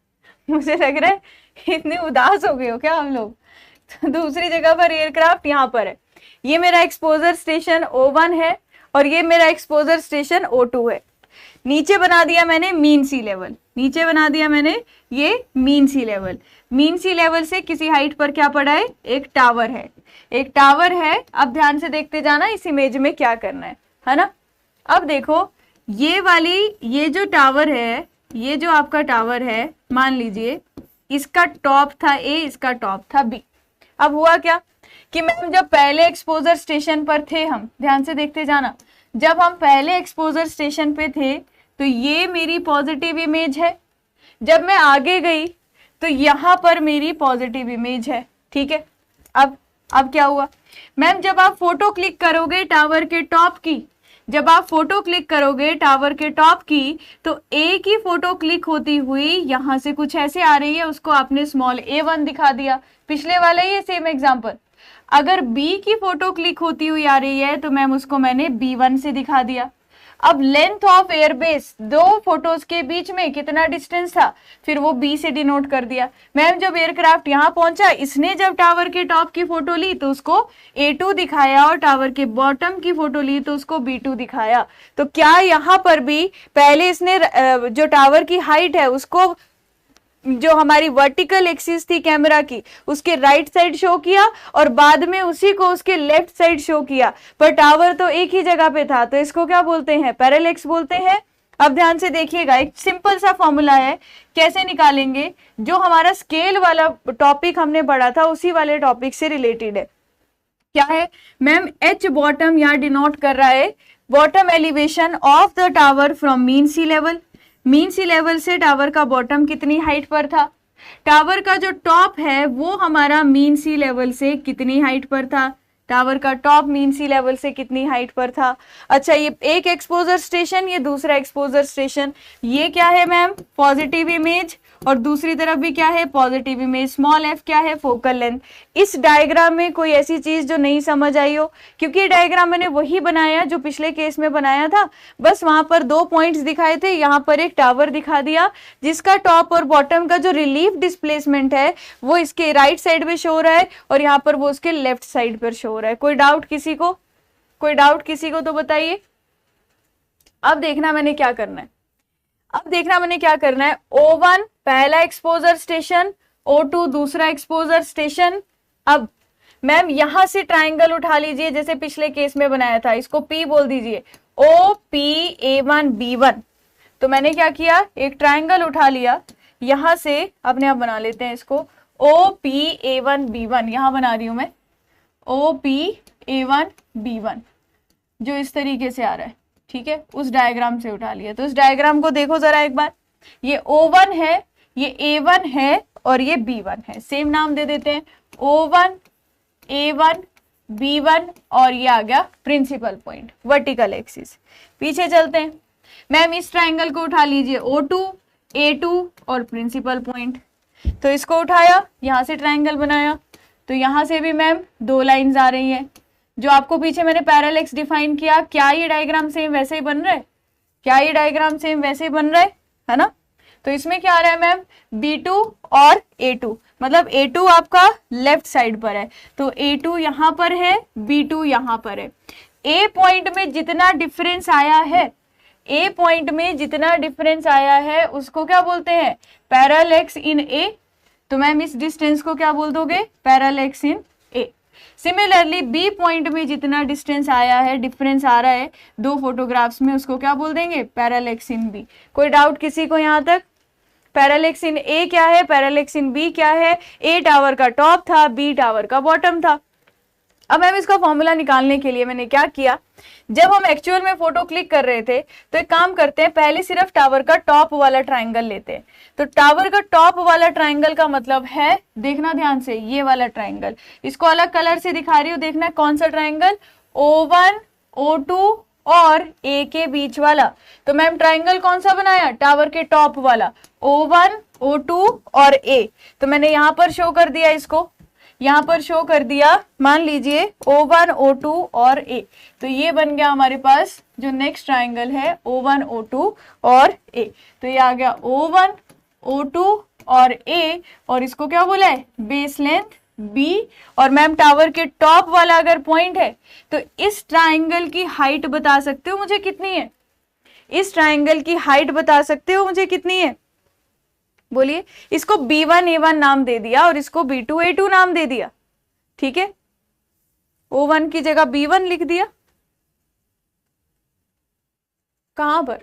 Speaker 1: मुझे लग रहा है इतने उदास हो गए हो क्या हम लोग? तो दूसरी जगह पर एयरक्राफ्ट यहाँ पर है, ये मेरा एक्सपोजर स्टेशन O1 है और ये मेरा एक्सपोजर स्टेशन O2 है। नीचे बना दिया मैंने मीन सी लेवल, नीचे बना दिया मैंने ये mean sea level. Mean sea level से किसी हाइट पर क्या पड़ा है? एक टावर है, एक टावर है। अब ध्यान से देखते जाना इस इमेज में क्या करना है ना। अब देखो, ये वाली, ये जो टावर है, ये जो आपका टावर है, मान लीजिए इसका टॉप था A, इसका टॉप था B। अब हुआ क्या कि मैम जब पहले एक्सपोजर स्टेशन पर थे हम, ध्यान से देखते जाना, जब हम पहले एक्सपोजर स्टेशन पे थे तो ये मेरी पॉजिटिव इमेज है, जब मैं आगे गई तो यहां पर मेरी पॉजिटिव इमेज है। ठीक है, अब क्या हुआ मैम, जब आप फोटो क्लिक करोगे टावर के टॉप की, जब आप फोटो क्लिक करोगे टावर के टॉप की, तो ए की फोटो क्लिक होती हुई यहां से कुछ ऐसे आ रही है, उसको आपने स्मॉल A1 दिखा दिया, पिछले वाला ही है सेम एग्जांपल। अगर बी की फोटो क्लिक होती हुई आ रही है तो मैम उसको मैंने B1 से दिखा दिया। अब लेंथ ऑफ एयरबेस, दो फोटोज के बीच में कितना डिस्टेंस था, फिर वो B से डिनोट कर दिया। मैम जब एयरक्राफ्ट यहाँ पहुंचा, इसने जब टावर के टॉप की फोटो ली तो उसको A2 दिखाया और टावर के बॉटम की फोटो ली तो उसको B2 दिखाया। तो क्या यहाँ पर भी पहले इसने जो टावर की हाइट है उसको, जो हमारी वर्टिकल एक्सिस थी कैमरा की, उसके राइट साइड शो किया और बाद में उसी को उसके लेफ्ट साइड शो किया, पर टावर तो एक ही जगह पे था, तो इसको क्या बोलते हैं? पैरेलेक्स बोलते हैं। अब ध्यान से देखिएगा, एक सिंपल सा फॉर्मूला है, कैसे निकालेंगे, जो हमारा स्केल वाला टॉपिक हमने पढ़ा था उसी वाले टॉपिक से रिलेटेड है। क्या है मैम? H बॉटम यहाँ डिनोट कर रहा है bottom elevation of the tower from mean sea level. Mean sea level से टावर का बॉटम कितनी हाइट पर था, टावर का जो टॉप है वो हमारा मीन सी लेवल से कितनी हाइट पर था, टावर का टॉप मीन सी लेवल से कितनी हाइट पर था। अच्छा, ये एक एक्सपोजर स्टेशन, ये दूसरा एक्सपोजर स्टेशन, ये क्या है मैम? पॉजिटिव इमेज, और दूसरी तरफ भी क्या है? Positive image. स्मॉल f क्या है? Focal length. इस डायग्राम में कोई ऐसी चीज जो नहीं समझ आई हो, क्योंकि ये डायग्राम मैंने वही बनाया जो पिछले केस में बनाया था, बस वहां पर दो पॉइंट्स दिखाए थे, यहाँ पर एक टावर दिखा दिया जिसका टॉप और बॉटम का जो रिलीफ डिस्प्लेसमेंट है वो इसके राइट साइड में शो हो रहा है और यहाँ पर वो उसके लेफ्ट साइड पर शो हो रहा है। कोई डाउट किसी को? कोई डाउट किसी को तो बताइए। अब देखना मैंने क्या करना है, अब देखना मैंने क्या करना है। O1 पहला एक्सपोजर स्टेशन, O2 दूसरा एक्सपोजर स्टेशन। अब मैम यहां से ट्राइंगल उठा लीजिए जैसे पिछले केस में बनाया था, इसको P बोल दीजिए, OPA1B1। तो मैंने क्या किया, एक ट्राइंगल उठा लिया, यहां से अपने आप बना लेते हैं इसको, OPA1B1 यहां बना रही हूं मैं, OPA1B1 जो इस तरीके से आ रहा है। ठीक है, उस डायग्राम से उठा लिया। तो इस डायग्राम को देखो जरा एक बार, ये O1 है, ये A1 है और ये B1 है, सेम नाम दे देते हैं, O1 A1 B1 और ये आ गया प्रिंसिपल पॉइंट, वर्टिकल एक्सिस। पीछे चलते हैं मैम, इस ट्राइंगल को उठा लीजिए, O2, A2 और प्रिंसिपल पॉइंट। तो इसको उठाया, यहां से ट्राइंगल बनाया, तो यहां से भी मैम दो लाइंस आ रही हैं। जो आपको पीछे मैंने पैरेलैक्स डिफाइन किया, क्या ये डायग्राम सेम वैसे ही बन रहा है? क्या ये डायग्राम सेम वैसे ही बन रहा है ना? तो इसमें क्या आ रहा है मैम, B2 और A2, मतलब A2 आपका लेफ्ट साइड पर है, तो A2 यहां पर है, B2 यहां पर है। A पॉइंट में जितना डिफरेंस आया है, A पॉइंट में जितना डिफरेंस आया है उसको क्या बोलते हैं? Parallax in A। तो मैम इस डिस्टेंस को क्या बोल दोगे? Parallax in A। Similarly B point में जितना डिस्टेंस आया है, डिफरेंस आ रहा है दो फोटोग्राफ्स में, उसको क्या बोल देंगे? पैरेलैक्स इन B। कोई डाउट किसी को यहाँ तक? पैरेलैक्स इन A क्या है, पैरेलैक्स इन B क्या है? A टावर का टॉप था, B टावर का बॉटम था। अब मैम इसका फॉर्मूला निकालने के लिए मैंने क्या किया, जब हम एक्चुअल में फोटो क्लिक कर रहे थे तो एक काम करते हैं, पहले सिर्फ टावर का टॉप वाला ट्राइंगल लेते हैं। तो टावर का टॉप वाला ट्राइंगल का मतलब है, देखना ध्यान से, ये वाला ट्राइंगल, इसको अलग कलर से दिखा रही हूँ, देखना कौन सा ट्राइंगल, O1, O2 और A के बीच वाला। तो मैम ट्राइंगल कौन सा बनाया? टावर के टॉप वाला, O1, O2 और A। तो मैंने यहां पर शो कर दिया, इसको यहां पर शो कर दिया, मान लीजिए O1, O2 और A। तो ये बन गया हमारे पास जो नेक्स्ट ट्राइंगल है, O1, O2 और A। तो ये आ गया O1, O2 और A, और इसको क्या बोला है? Base length B। और मैम टावर के टॉप वाला अगर पॉइंट है तो इस ट्राइंगल की हाइट बता सकते हो मुझे कितनी है? इस ट्राइंगल की हाइट बता सकते हो मुझे कितनी है? बोलिए। इसको B1, A1 नाम दे दिया और इसको B2, A2 नाम दे दिया, ठीक है? O1 की जगह B1 लिख दिया। कहां पर?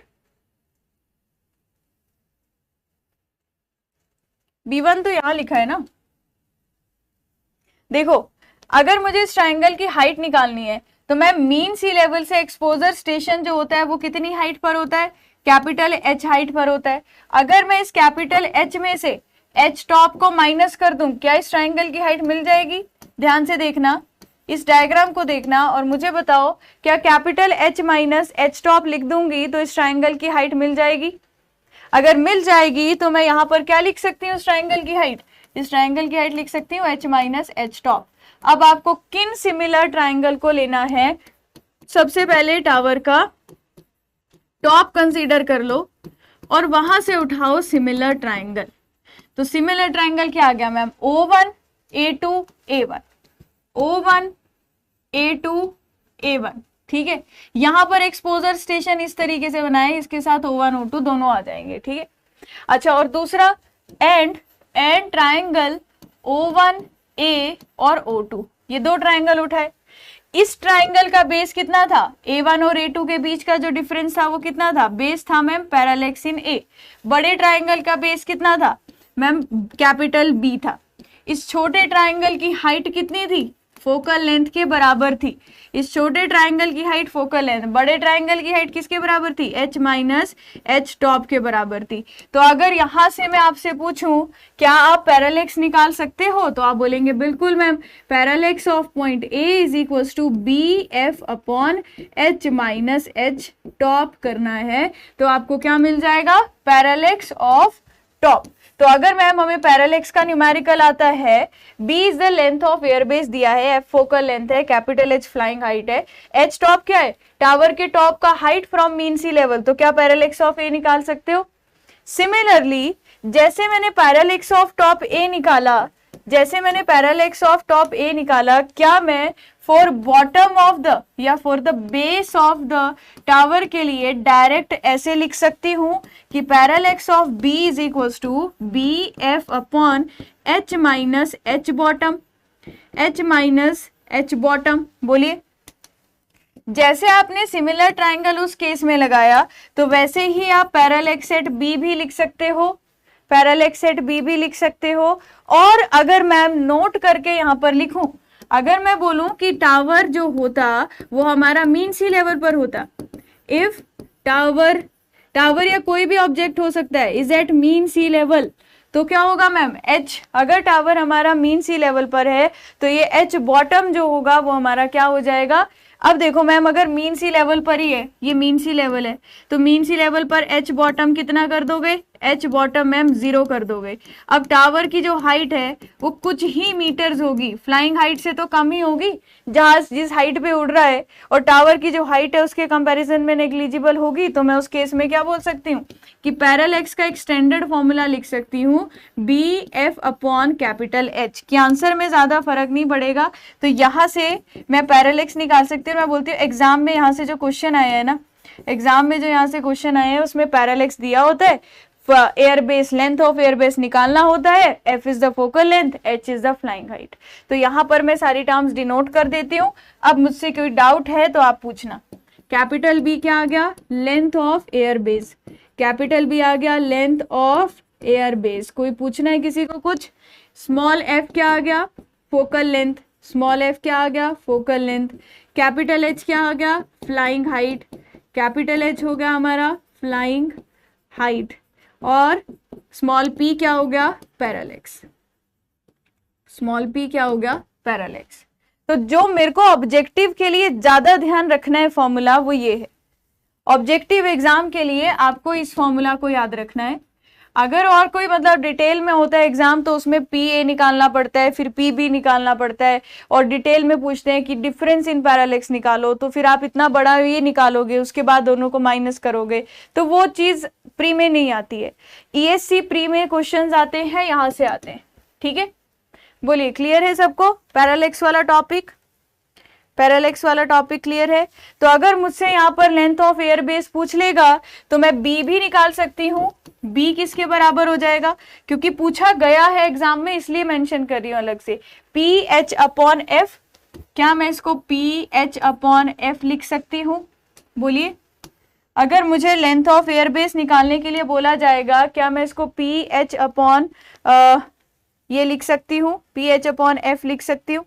Speaker 1: B1 तो यहां लिखा है ना। देखो, अगर मुझे इस ट्राइंगल की हाइट निकालनी है तो मैं मीन सी लेवल से एक्सपोजर स्टेशन जो होता है वो कितनी हाइट पर होता है? कैपिटल H हाइट पर होता है। अगर मैं इस कैपिटल H में से H टॉप को माइनस कर दूं, क्या इस ट्राइंगल की हाइट मिल जाएगी? ध्यान से देखना, इस डायग्राम को देखना और मुझे बताओ, क्या capital H minus H top लिख दूंगी तो इस ट्राइंगल की हाइट मिल जाएगी? अगर मिल जाएगी तो मैं यहां पर क्या लिख सकती हूँ? इस ट्राइंगल की हाइट, इस ट्राइंगल की हाइट लिख सकती हूँ H माइनस H टॉप। अब आपको किन सिमिलर ट्राइंगल को लेना है? सबसे पहले टावर का टॉप कंसीडर कर लो और वहां से उठाओ सिमिलर ट्राइंगल। तो सिमिलर ट्राइंगल क्या आ गया ma'am? O1, A2, A1, O1, A2, A1, ठीक है? यहां पर एक्सपोजर स्टेशन इस तरीके से बनाए, इसके साथ O1, O2 दोनों आ जाएंगे, ठीक है? अच्छा, और दूसरा एंड ट्राइंगल O1A और O2, ये दो ट्राइंगल उठाए। इस ट्राइंगल का बेस कितना था? A1 और A2 के बीच का जो डिफरेंस था वो कितना था? बेस था मैम पैरेलैक्स इन A। बड़े ट्राइंगल का बेस कितना था मैम? कैपिटल B था। इस छोटे ट्राइंगल की हाइट कितनी थी? फोकल लेंथ के बराबर थी। इस छोटे ट्राइंगल की हाइट फोकल लेंथ, बड़े ट्राइंगल की हाइट किसके बराबर थी? H माइनस H टॉप के बराबर थी। तो अगर यहां से मैं आपसे पूछूं क्या आप पैरेलैक्स निकाल सकते हो, तो आप बोलेंगे बिल्कुल ma'am, parallax of point A is equal to BF upon H minus H top करना है तो आपको क्या मिल जाएगा? Parallax of top. तो अगर मैम हमें पैरेलैक्स का न्यूमेरिकल आता है, B is the length of air base दिया है, F फोकल लेंथ है, कैपिटल H फ्लाइंग हाइट है, H टॉप क्या है? टावर के टॉप का height from mean sea level. तो क्या पैरेलैक्स ऑफ A निकाल सकते हो? सिमिलरली जैसे मैंने पैरेलैक्स ऑफ टॉप A निकाला, जैसे मैंने पैरेलैक्स ऑफ टॉप A निकाला, क्या मैं फॉर बॉटम ऑफ द या for the base of the tower के लिए डायरेक्ट ऐसे लिख सकती हूं कि parallax of B is equal to BF upon H minus H bottom, H minus H bottom. बोलिए। जैसे आपने सिमिलर ट्राइंगल उस केस में लगाया तो वैसे ही आप पैरेलैक्स एट B भी लिख सकते हो, पैरेलैक्स एट B भी लिख सकते हो। और अगर मैम नोट करके यहां पर लिखूं, अगर मैं बोलूं कि टावर जो होता वो हमारा मीन सी लेवल पर होता, इफ टावर या कोई भी ऑब्जेक्ट हो सकता है, is at mean sea level, तो क्या होगा मैम, एच, अगर टावर हमारा मीन सी लेवल पर है तो ये एच बॉटम जो होगा वो हमारा क्या हो जाएगा। अब देखो मैम, अगर मीन सी लेवल पर ही है, ये मीन सी लेवल है, तो मीन सी लेवल पर एच बॉटम कितना कर दोगे, एच बॉटम मैम 0 कर दोगे। अब टावर की जो हाइट है वो कुछ ही मीटर्स होगी, फ्लाइंग हाइट से तो कम ही होगी, जहाज जिस हाइट पे उड़ रहा है, और टावर की जो हाइट है उसके कंपैरिजन में नेग्लिजिबल होगी। तो मैं उस केस में क्या बोल सकती हूँ कि पैरेलैक्स का एक स्टैंडर्ड फॉर्मूला लिख सकती हूँ, B F upon capital H, कि आंसर में ज्यादा फर्क नहीं पड़ेगा। तो यहाँ से मैं पैरेलैक्स निकाल सकती हूँ। मैं बोलती हूँ एग्जाम में यहाँ से जो क्वेश्चन आया है ना, एग्जाम में जो यहाँ से क्वेश्चन आए हैं उसमें पैरेलैक्स दिया होता है, air base, length of air base निकालना होता है, F is the focal length, H is the flying height. तो यहाँ पर मैं सारी टर्म्स डिनोट कर देती हूँ। अब मुझसे कोई डाउट है तो आप पूछना। कैपिटल बी क्या आ गया, length of air base, capital B आ गया लेंथ ऑफ एयर बेस। कोई पूछना है किसी को कुछ। स्मॉल एफ क्या आ गया, फोकल लेंथ, स्मॉल एफ क्या आ गया, फोकल लेंथ। कैपिटल एच क्या आ गया, फ्लाइंग हाइट, कैपिटल एच हो गया हमारा फ्लाइंग हाइट, और स्मॉल पी क्या हो गया, पैरेलैक्स, स्मॉल पी क्या हो गया, पैरेलैक्स। तो जो मेरे को ऑब्जेक्टिव के लिए ज्यादा ध्यान रखना है फॉर्मूला वो ये है। ऑब्जेक्टिव एग्जाम के लिए आपको इस फॉर्मूला को याद रखना है। अगर और कोई मतलब डिटेल में होता है एग्जाम तो उसमें पी ए निकालना पड़ता है, फिर पी बी निकालना पड़ता है, और डिटेल में पूछते हैं कि डिफरेंस इन पैरेलैक्स निकालो, तो फिर आप इतना बड़ा ये निकालोगे, उसके बाद दोनों को माइनस करोगे, तो वो चीज प्री में नहीं आती है। ईएससी प्री में क्वेश्चंस आते हैं, यहाँ से आते हैं। ठीक है, बोलिए क्लियर है सबको पैरेलैक्स वाला टॉपिक, पैरेलैक्स वाला टॉपिक क्लियर है। तो अगर मुझसे यहाँ पर लेंथ ऑफ एयर बेस पूछ लेगा तो मैं बी भी निकाल सकती हूँ। बी किसके बराबर हो जाएगा, क्योंकि पूछा गया है एग्जाम में इसलिए मेंशन कर रही हूँ अलग से, पी एच अपॉन एफ। क्या मैं इसको पी एच अपॉन एफ लिख सकती हूँ, बोलिए। अगर मुझे लेंथ ऑफ एयर बेस निकालने के लिए बोला जाएगा, क्या मैं इसको पी एच अपॉन ये लिख सकती हूँ, पी एच अपॉन एफ लिख सकती हूँ।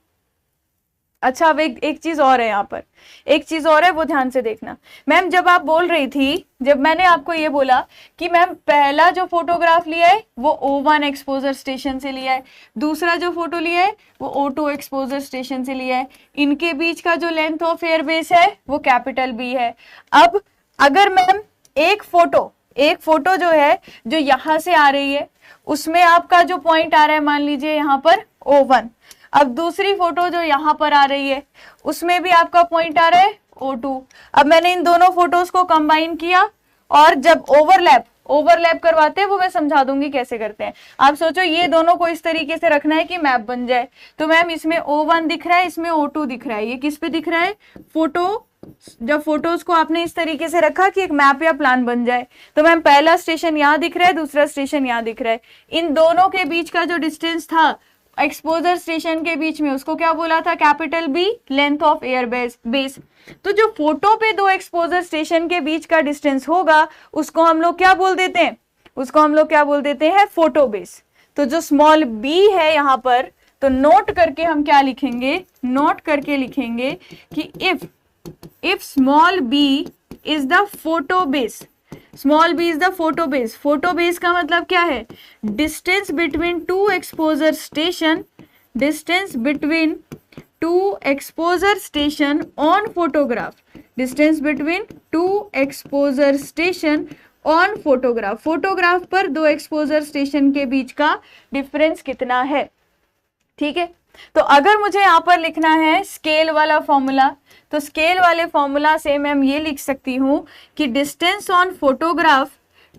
Speaker 1: अच्छा, अब एक चीज और है यहाँ पर, एक चीज और है वो ध्यान से देखना। मैम जब आप बोल रही थी, जब मैंने आपको ये बोला कि मैम पहला जो फोटोग्राफ लिया है वो O1 एक्सपोजर स्टेशन से लिया है, दूसरा जो फोटो लिया है वो O2 एक्सपोजर स्टेशन से लिया है, इनके बीच का जो लेंथ ऑफ एयर बेस है वो कैपिटल बी है। अब अगर मैम एक फोटो जो है जो यहाँ से आ रही है उसमें आपका जो पॉइंट आ रहा है मान लीजिए यहाँ पर O1, अब दूसरी फोटो जो यहाँ पर आ रही है उसमें भी आपका पॉइंट आ रहा है O2। अब मैंने इन दोनों फोटोज को कंबाइन किया और जब ओवरलैप करवाते हैं वो मैं समझा दूंगी कैसे करते हैं। आप सोचो ये दोनों को इस तरीके से रखना है कि मैप बन जाए। तो मैम इसमें O1 दिख रहा है, इसमें O2 दिख रहा है, ये किस पे दिख रहा है, जब फोटोज को आपने इस तरीके से रखा कि एक मैप या प्लान बन जाए। तो मैम पहला स्टेशन यहाँ दिख रहा है, दूसरा स्टेशन यहाँ दिख रहा है, इन दोनों के बीच का जो डिस्टेंस था एक्सपोजर स्टेशन के बीच में उसको क्या बोला था, capital B, length of air base. तो जो फोटो पे दो एक्सपोजर स्टेशन के बीच का डिस्टेंस होगा उसको हम लोग क्या बोल देते हैं, उसको हम लोग क्या बोल देते हैं, फोटो बेस। तो जो स्मॉल बी है यहाँ पर, तो नोट करके हम क्या लिखेंगे, नोट करके लिखेंगे कि if small B is the photo base, small B is the photo base. Photo base का मतलब क्या है, distance between two exposure station, distance between two exposure station on photograph, distance between two exposure station on photograph. Photograph पर दो exposure station के बीच का difference कितना है। ठीक है, तो अगर मुझे यहाँ पर लिखना है स्केल वाला फॉर्मूला, तो स्केल वाले फॉर्मूला से मैं ये लिख सकती हूँ कि distance on photograph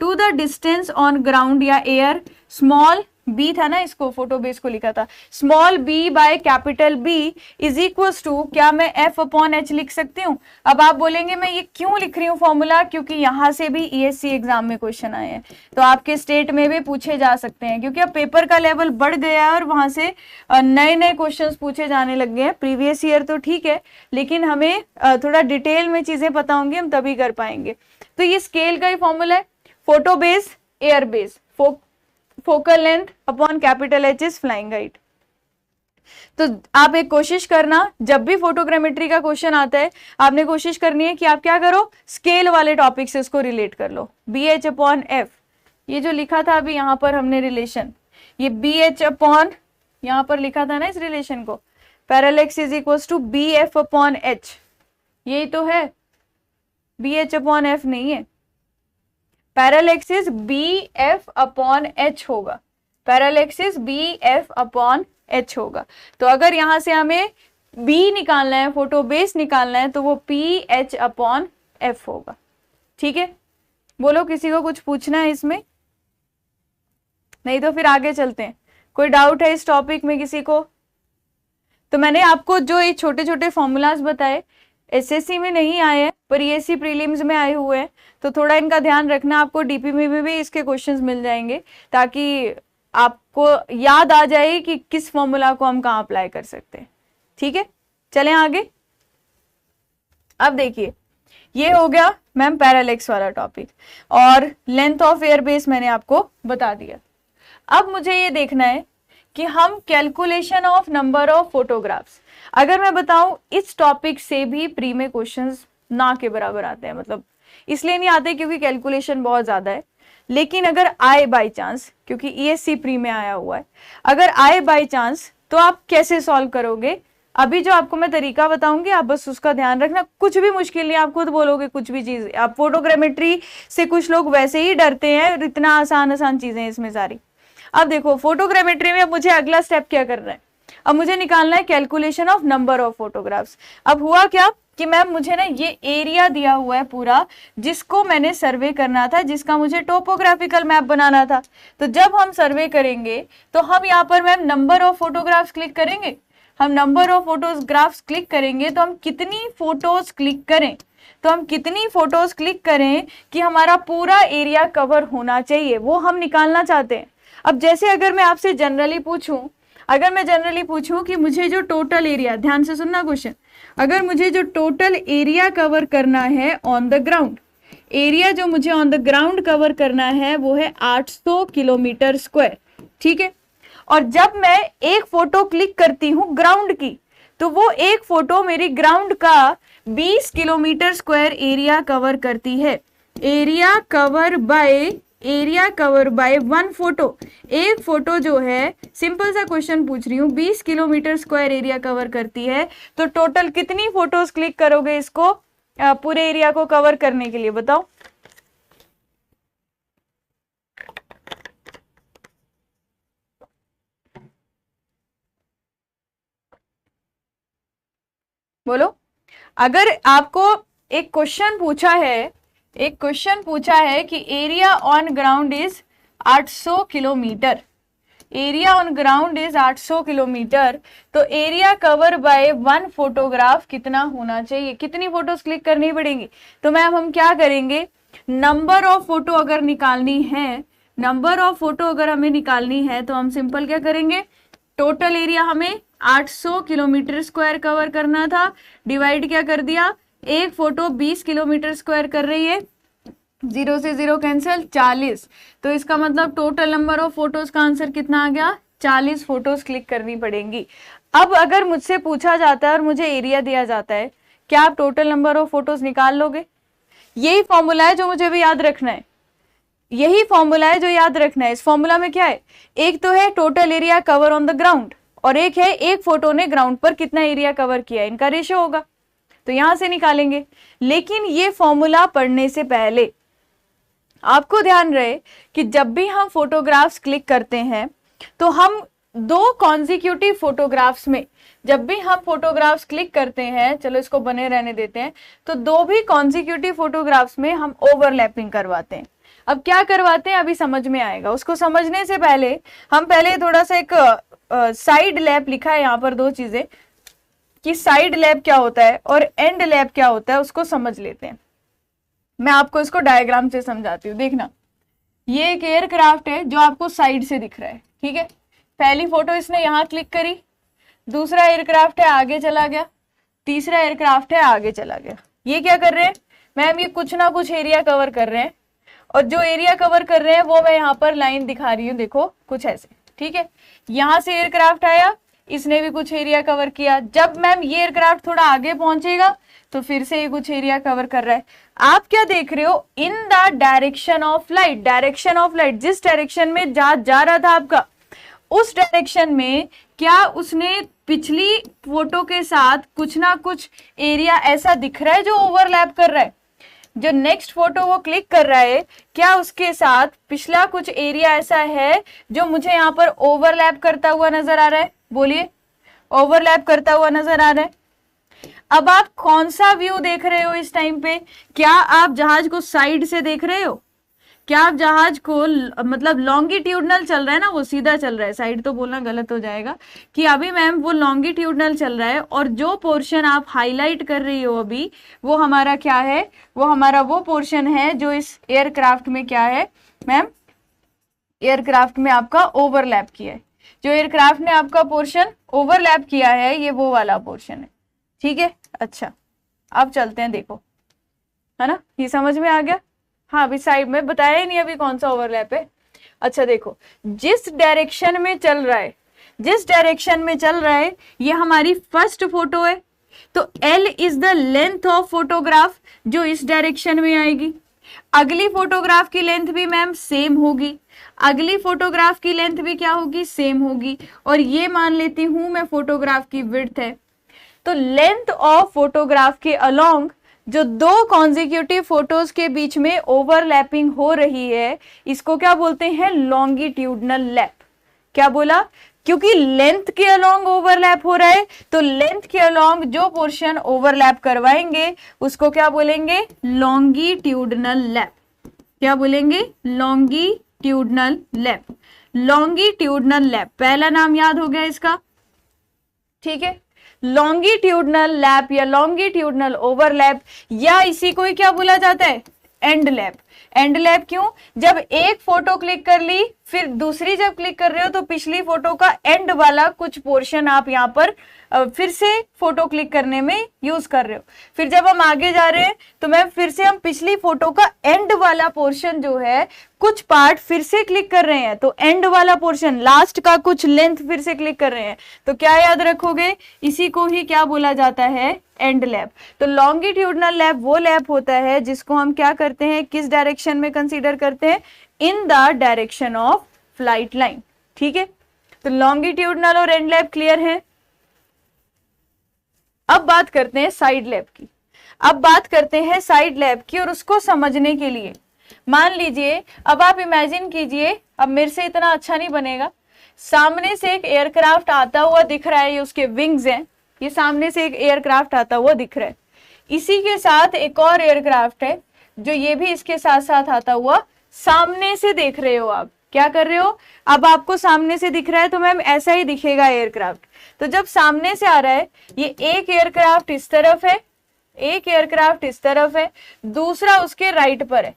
Speaker 1: to the distance on ground या एयर, स्मॉल बी था ना, इसको फोटो बेस को लिखा था, small B by capital B is equals to, क्या मैं एफ अपॉन एच लिख सकती हूँ। अब आप बोलेंगे मैं ये क्यों लिख रही हूँ फॉर्मूला, क्योंकि यहाँ से भी ईएससी एग्जाम में क्वेश्चन आए हैं, तो आपके स्टेट में भी पूछे जा सकते हैं, क्योंकि अब पेपर का लेवल बढ़ गया है और वहां से नए नए क्वेश्चन पूछे जाने लग गए हैं। प्रीवियस ईयर तो ठीक है, लेकिन हमें थोड़ा डिटेल में चीजें पता होंगी, हम तभी कर पाएंगे। तो ये स्केल का ही फॉर्मूला है, photo base air base, focal length upon capital H is flying height. तो आप एक कोशिश करना, जब भी फोटोग्रामेट्री का क्वेश्चन आता है आपने कोशिश करनी है कि आप क्या करो, स्केल वाले टॉपिक से उसको रिलेट कर लो। बी एच अपॉन एफ, ये जो लिखा था अभी यहाँ पर हमने रिलेशन, ये बी एच अपॉन, यहां पर लिखा था ना इस रिलेशन को, parallax is equal to B F upon H, यही तो है, बी एच अपॉन एफ नहीं है, parallax is B F upon H होगा, parallax is B F upon H होगा। तो अगर यहां से हमें बी निकालना है, फोटो बेस निकालना है, तो वो पी एच अपॉन एफ होगा। ठीक है, बोलो किसी को कुछ पूछना है इसमें, नहीं तो फिर आगे चलते हैं। कोई डाउट है इस टॉपिक में किसी को? तो मैंने आपको जो ये छोटे छोटे फॉर्मूलाज बताए एसएससी में नहीं आए हैं पर ईएससी प्रीलिम्स में आए हुए हैं, तो थोड़ा इनका ध्यान रखना, आपको डीपी में भी इसके क्वेश्चंस मिल जाएंगे ताकि आपको याद आ जाए कि किस फॉर्मूला को हम कहाँ अप्लाई कर सकते हैं। ठीक है, चलें आगे। अब देखिए, ये हो गया मैम पैरालेक्स वाला टॉपिक, और लेंथ ऑफ एयर बेस मैंने आपको बता दिया। अब मुझे ये देखना है कि हम calculation of number of photographs, अगर मैं बताऊं इस टॉपिक से भी प्री में क्वेश्चंस ना के बराबर आते हैं, मतलब इसलिए नहीं आते क्योंकि कैलकुलेशन बहुत ज्यादा है, लेकिन अगर आए बाई चांस, क्योंकि ईएससी प्री में आया हुआ है, अगर आए बाई चांस तो आप कैसे सॉल्व करोगे, अभी जो आपको मैं तरीका बताऊंगी आप बस उसका ध्यान रखना, कुछ भी मुश्किल नहीं, आप खुद बोलोगे कुछ भी चीज। आप फोटोग्रामेट्री से कुछ लोग वैसे ही डरते हैं, इतना आसान आसान चीजें हैं इसमें सारी। अब देखो फोटोग्रामेट्री में अब मुझे अगला स्टेप क्या करना है, अब मुझे निकालना है calculation of number of photographs. अब हुआ क्या कि मैम मुझे ना ये एरिया दिया हुआ है पूरा, जिसको मैंने सर्वे करना था, जिसका मुझे टोपोग्राफिकल मैप बनाना था। तो जब हम सर्वे करेंगे तो हम यहाँ पर ma'am number of photographs click करेंगे, हम नंबर ऑफ फोटोग्राफ्स क्लिक करेंगे तो हम कितनी फोटोज क्लिक करें, तो हम कितनी फोटोज क्लिक करें कि हमारा पूरा एरिया कवर होना चाहिए, वो हम निकालना चाहते हैं। अब जैसे अगर मैं आपसे जनरली पूछूं, अगर मैं जनरली पूछूं कि मुझे जो टोटल एरिया, ध्यान से सुनना क्वेश्चन, अगर मुझे जो टोटल एरिया कवर करना है ऑन द ग्राउंड, एरिया जो मुझे ऑन द ग्राउंड कवर करना है वो है 800 किलोमीटर स्क्वायर। ठीक है, और जब मैं एक फोटो क्लिक करती हूं ग्राउंड की, तो वो एक फोटो मेरी ग्राउंड का 20 किलोमीटर स्क्वायर एरिया कवर करती है। Area cover by one photo, एक फोटो जो है, सिंपल सा क्वेश्चन पूछ रही हूँ, 20 किलोमीटर स्क्वायर एरिया कवर करती है, तो टोटल कितनी फोटोज क्लिक करोगे इसको पूरे एरिया को कवर करने के लिए, बताओ। बोलो, अगर आपको एक क्वेश्चन पूछा है कि area on ground is 800 kilometre, area on ground is 800 kilometre, तो area cover by one photograph कितना होना चाहिए, कितनी फोटोज क्लिक करनी पड़ेंगी। तो मैम हम क्या करेंगे, नंबर ऑफ फोटो अगर निकालनी है, नंबर ऑफ फोटो अगर हमें निकालनी है तो हम सिंपल क्या करेंगे, टोटल एरिया हमें 800 किलोमीटर स्क्वायर कवर करना था, डिवाइड क्या कर दिया, एक फोटो 20 किलोमीटर स्क्वायर कर रही है, 0 से 0 कैंसिल, 40, तो इसका मतलब टोटल नंबर ऑफ फोटोज का आंसर कितना आ गया, 40 फोटोज क्लिक करनी पड़ेंगी। अब अगर मुझसे पूछा जाता है और मुझे एरिया दिया जाता है, क्या आप टोटल नंबर ऑफ फोटोज निकाल लोगे? यही फॉर्मूला है जो मुझे भी याद रखना है, यही फॉर्मूला है जो याद रखना है। इस फॉर्मूला में क्या है, एक तो है total area cover on the ground, और एक है एक फोटो ने ग्राउंड पर कितना एरिया कवर किया, इनका रेशियो होगा, तो यहां से निकालेंगे। लेकिन ये फॉर्मूला पढ़ने से पहले आपको ध्यान रहे कि जब भी हम फोटोग्राफ्स क्लिक करते हैं तो हम दो कॉन्जिक्यूटिव फोटोग्राफ्स में, जब भी हम फोटोग्राफ्स क्लिक करते हैं, चलो इसको बने रहने देते हैं, तो दो भी कॉन्जिक्यूटिव फोटोग्राफ्स में हम ओवरलैपिंग करवाते हैं। अब क्या करवाते हैं अभी समझ में आएगा, उसको समझने से पहले हम पहले थोड़ा सा एक साइड लैप लिखा है यहाँ पर, दो चीजें कि साइड लैप क्या होता है और एंड लैप क्या होता है उसको समझ लेते हैं। मैं आपको इसको डायग्राम से समझाती हूँ, देखना। ये एक एयरक्राफ्ट है जो आपको साइड से दिख रहा है, ठीक है। पहली फोटो इसने यहाँ क्लिक करी, दूसरा एयरक्राफ्ट है आगे चला गया, तीसरा एयरक्राफ्ट है आगे चला गया। ये क्या कर रहे हैं मैम, ये कुछ ना कुछ एरिया कवर कर रहे हैं, और जो एरिया कवर कर रहे हैं वो मैं यहाँ पर लाइन दिखा रही हूँ, देखो कुछ ऐसे, ठीक है। यहाँ से एयरक्राफ्ट आया, इसने भी कुछ एरिया कवर किया। जब मैम ये एयरक्राफ्ट थोड़ा आगे पहुंचेगा तो फिर से ये कुछ एरिया कवर कर रहा है। आप क्या देख रहे हो, in the direction of light, direction of light, जिस डायरेक्शन में जा रहा था आपका, उस डायरेक्शन में क्या उसने पिछली फोटो के साथ कुछ ना कुछ एरिया ऐसा दिख रहा है जो ओवरलैप कर रहा है? जो नेक्स्ट फोटो वो क्लिक कर रहा है, क्या उसके साथ पिछला कुछ एरिया ऐसा है जो मुझे यहाँ पर ओवरलैप करता हुआ नजर आ रहा है? बोलिए, ओवरलैप करता हुआ नजर आ रहा है। अब आप कौन सा व्यू देख रहे हो इस टाइम पे? क्या आप जहाज को साइड से देख रहे हो? क्या आप जहाज को मतलब लॉन्गिट्यूडनल चल रहा है ना, वो सीधा चल रहा है, साइड तो बोलना गलत हो जाएगा, कि अभी मैम वो लॉन्गिट्यूडनल चल रहा है और जो पोर्शन आप हाईलाइट कर रही हो अभी वो हमारा क्या है? वो हमारा वो पोर्शन है जो इस एयरक्राफ्ट में क्या है मैम? एयरक्राफ्ट में आपका ओवरलैप किया है। जो एयरक्राफ्ट ने आपका पोर्शन ओवरलैप किया है ये वो वाला पोर्शन है, ठीक है। अच्छा, अब चलते हैं, देखो, है ना, ये समझ में आ गया? हाँ, अभी साइड में बताया ही नहीं अभी कौन सा ओवरलैप है। अच्छा देखो, जिस डायरेक्शन में चल रहा है, जिस डायरेक्शन में चल रहा है, ये हमारी फर्स्ट फोटो है, तो L is the length of photograph जो इस डायरेक्शन में आएगी। अगली फोटोग्राफ की लेंथ भी मैम सेम होगी, अगली फोटोग्राफ की लेंथ भी क्या होगी? सेम होगी। और ये मान लेती हूं मैं फोटोग्राफ की विड्थ है। तो लेंथ ऑफ फोटोग्राफ के अलोंग जो दो कॉन्जिक्यूटिव फोटोज के बीच में ओवरलैपिंग हो रही है, इसको क्या बोलते हैं? Longitudinal lap. क्या बोला? क्योंकि लेंथ के अलोंग ओवरलैप हो रहा है, तो लेंथ के अलोंग जो पोर्शन ओवरलैप करवाएंगे उसको क्या बोलेंगे? Longitudinal lap. क्या बोलेंगे? Longitudinal lap. लॉन्गिट्यूडनल लैप पहला नाम याद हो गया इसका, ठीक है। लॉन्गिट्यूडनल लैप या लॉन्गिट्यूडनल ओवरलैप, या इसी को ही क्या बोला जाता है? And lap. एंड लैप क्यों? जब एक फोटो क्लिक कर ली, फिर दूसरी जब क्लिक कर रहे हो तो पिछली फोटो का एंड वाला कुछ पोर्शन आप यहाँ पर फिर से फोटो क्लिक करने में यूज कर रहे हो। फिर जब हम आगे जा रहे हैं तो मैम फिर से हम पिछली फोटो का एंड वाला पोर्शन जो है कुछ पार्ट फिर से क्लिक कर रहे हैं, तो एंड वाला पोर्शन लास्ट का कुछ लेंथ फिर से क्लिक कर रहे हैं। तो क्या याद रखोगे? इसी को ही क्या बोला जाता है? And lap. तो लॉन्गिट्यूडनल लैप वो लैप होता है जिसको हम क्या करते हैं? किस डायरेक्शन में कंसीडर करते हैं? In the direction of flight line, ठीक है। तो लॉन्गिट्यूडनल और एंड लैप क्लियर है। अब बात करते हैं साइड लैप की। अब बात करते हैं साइड लैप की, और उसको समझने के लिए मान लीजिए, अब आप इमेजिन कीजिए, अब मेरे से इतना अच्छा नहीं बनेगा, सामने से एक एयरक्राफ्ट आता हुआ दिख रहा है, ये उसके विंग्स हैं, ये सामने से एक एयरक्राफ्ट आता हुआ दिख रहा है, इसी के साथ एक और एयरक्राफ्ट है जो ये भी इसके साथ साथ आता हुआ सामने से देख रहे हो। आप क्या कर रहे हो? अब आपको सामने से दिख रहा है तो मैम ऐसा ही दिखेगा एयरक्राफ्ट। तो जब सामने से आ रहा है, ये एक एयरक्राफ्ट इस तरफ है, एक एयरक्राफ्ट इस तरफ है, दूसरा उसके राइट पर है,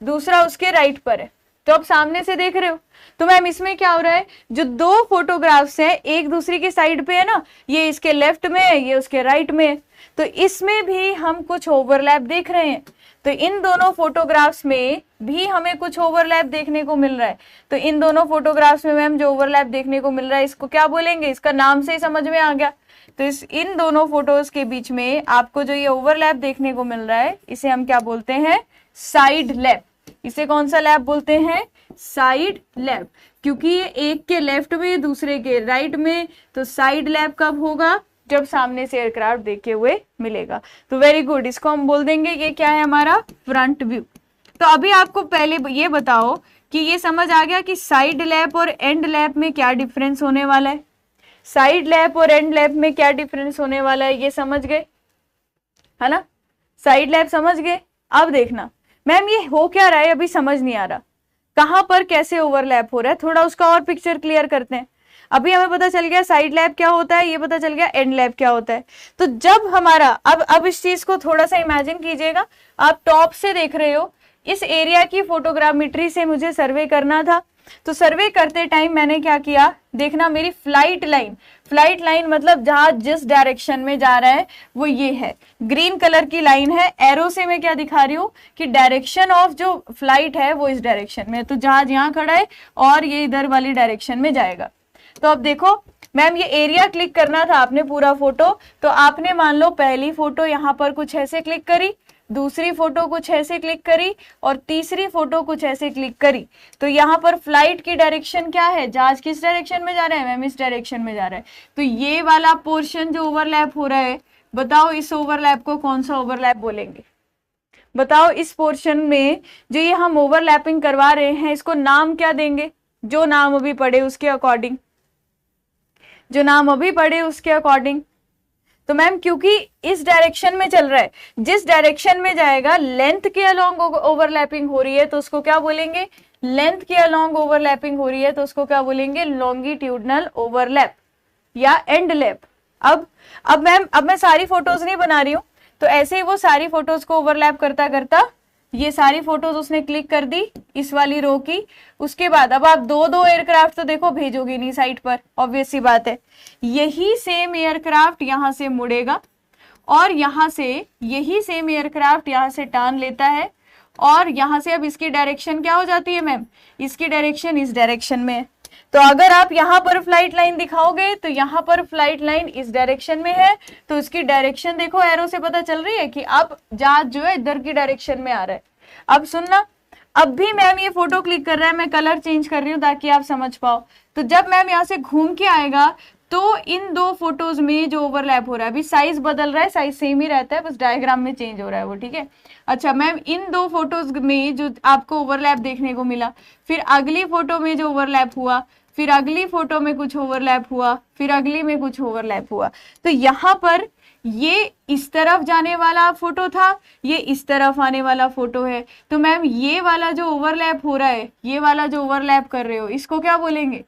Speaker 1: दूसरा उसके राइट पर है, तो आप सामने से देख रहे हो। तो मैम इसमें क्या हो रहा है? जो दो फोटोग्राफ्स हैं एक दूसरे की साइड पे है ना, ये इसके लेफ्ट में है, ये उसके राइट में है, तो इसमें भी हम कुछ ओवरलैप देख रहे हैं। तो इन दोनों फोटोग्राफ्स में भी हमें कुछ ओवरलैप देखने को मिल रहा है। तो इन दोनों फोटोग्राफ्स में मैम जो ओवरलैप देखने को मिल रहा है, इसको क्या बोलेंगे? इसका नाम से ही समझ में आ गया। तो इन दोनों फोटोज के बीच में आपको जो ये ओवरलैप देखने को मिल रहा है, इसे हम क्या बोलते हैं? Side lap. इसे कौन सा लैप बोलते हैं? Side lap. क्योंकि ये एक के लेफ्ट में दूसरे के राइट में, तो साइड लैप कब होगा? जब सामने से एयरक्राफ्ट देखे हुए मिलेगा। तो वेरी गुड, इसको हम बोल देंगे ये क्या है? हमारा फ्रंट व्यू। तो अभी आपको पहले ये बताओ कि ये समझ आ गया कि साइड लैप और एंड लैप में क्या डिफरेंस होने वाला है? साइड लैप और एंड लैप में क्या डिफरेंस होने वाला है, ये समझ गए, है ना? साइड लैप समझ गए। अब देखना मैम ये हो क्या रहा है, अभी समझ नहीं आ रहा, कहां पर कैसे ओवरलैप हो रहा है, थोड़ा उसका और पिक्चर क्लियर करते हैं। अभी हमें पता चल गया साइड लैप क्या होता है, ये पता चल गया एंड लैप क्या होता है। तो जब हमारा अब इस चीज को थोड़ा सा इमेजिन कीजिएगा, आप टॉप से देख रहे हो, इस एरिया की फोटोग्रामेट्री से मुझे सर्वे करना था। तो सर्वे करते टाइम मैंने क्या किया, देखना मेरी फ्लाइट लाइन मतलब जहाज जिस डायरेक्शन में जा रहा है वो ये है, ग्रीन कलर की लाइन है। एरो से मैं क्या दिखा रही हूँ कि डायरेक्शन ऑफ जो फ्लाइट है वो इस डायरेक्शन में, तो जहाज यहाँ खड़ा है और ये इधर वाली डायरेक्शन में जाएगा। तो अब देखो मैम ये एरिया क्लिक करना था आपने पूरा फोटो, तो आपने मान लो पहली फोटो यहाँ पर कुछ ऐसे क्लिक करी, दूसरी फोटो कुछ ऐसे क्लिक करी और तीसरी फोटो कुछ ऐसे क्लिक करी। तो यहाँ पर फ्लाइट की डायरेक्शन क्या है, जहाज किस डायरेक्शन में जा रहा है मैम, इस डायरेक्शन में जा रहा है। तो ये वाला पोर्शन जो ओवरलैप हो रहा है, बताओ इस ओवरलैप को कौन सा ओवरलैप बोलेंगे, बताओ इस पोर्शन में जो ये हम ओवरलैपिंग करवा रहे हैं इसको नाम क्या देंगे, जो नाम अभी पढ़े उसके अकॉर्डिंग, जो नाम अभी पढ़े उसके अकॉर्डिंग। तो मैम क्योंकि इस डायरेक्शन में चल रहा है, जिस डायरेक्शन में जाएगा लेंथ के अलोंग ओवरलैपिंग हो रही है तो उसको क्या बोलेंगे, लेंथ के अलोंग ओवरलैपिंग हो रही है तो उसको क्या बोलेंगे, लॉन्गिट्यूडनल ओवरलैप या एंड लैप। अब मैम अब मैं सारी फोटोज नहीं बना रही हूँ, तो ऐसे ही वो सारी फोटोज को ओवरलैप करता करता ये सारी फोटोज उसने क्लिक कर दी इस वाली रो की। उसके बाद अब आप दो दो एयरक्राफ्ट तो देखो भेजोगे नहीं साइड पर, ऑब्वियस सी बात है। यही सेम एयरक्राफ्ट यहां से मुड़ेगा और यहां से यही सेम एयरक्राफ्ट यहां से टर्न लेता है और यहां से अब इसकी डायरेक्शन क्या हो जाती है मैम, इसकी डायरेक्शन इस डायरेक्शन में है। तो अगर आप यहाँ पर फ्लाइट लाइन दिखाओगे तो यहाँ पर फ्लाइट लाइन इस डायरेक्शन में है, तो उसकी डायरेक्शन देखो एरो से पता चल रही है कि अब जहाज जो है इधर की डायरेक्शन में आ रहा है। अब सुनना, अब भी मैम ये फोटो क्लिक कर रहा है, मैं कलर चेंज कर रही हूँ ताकि आप समझ पाओ। तो जब मैम यहाँ से घूम के आएगा तो इन दो फोटोज में जो ओवरलैप हो रहा है, अभी साइज बदल रहा है, साइज सेम ही रहता है, बस डायग्राम में चेंज हो रहा है वो, ठीक है। अच्छा मैम इन दो फोटोज में जो आपको ओवरलैप देखने को मिला, फिर अगली फोटो में जो ओवरलैप हुआ, फिर अगली फोटो में कुछ ओवरलैप हुआ, फिर अगली में कुछ ओवरलैप हुआ। तो यहाँ पर ये इस तरफ जाने वाला फोटो था, ये इस तरफ आने वाला फोटो है। तो मैम ये वाला जो ओवरलैप हो रहा है, ये वाला जो ओवरलैप कर रहे हो इसको क्या बोलेंगे,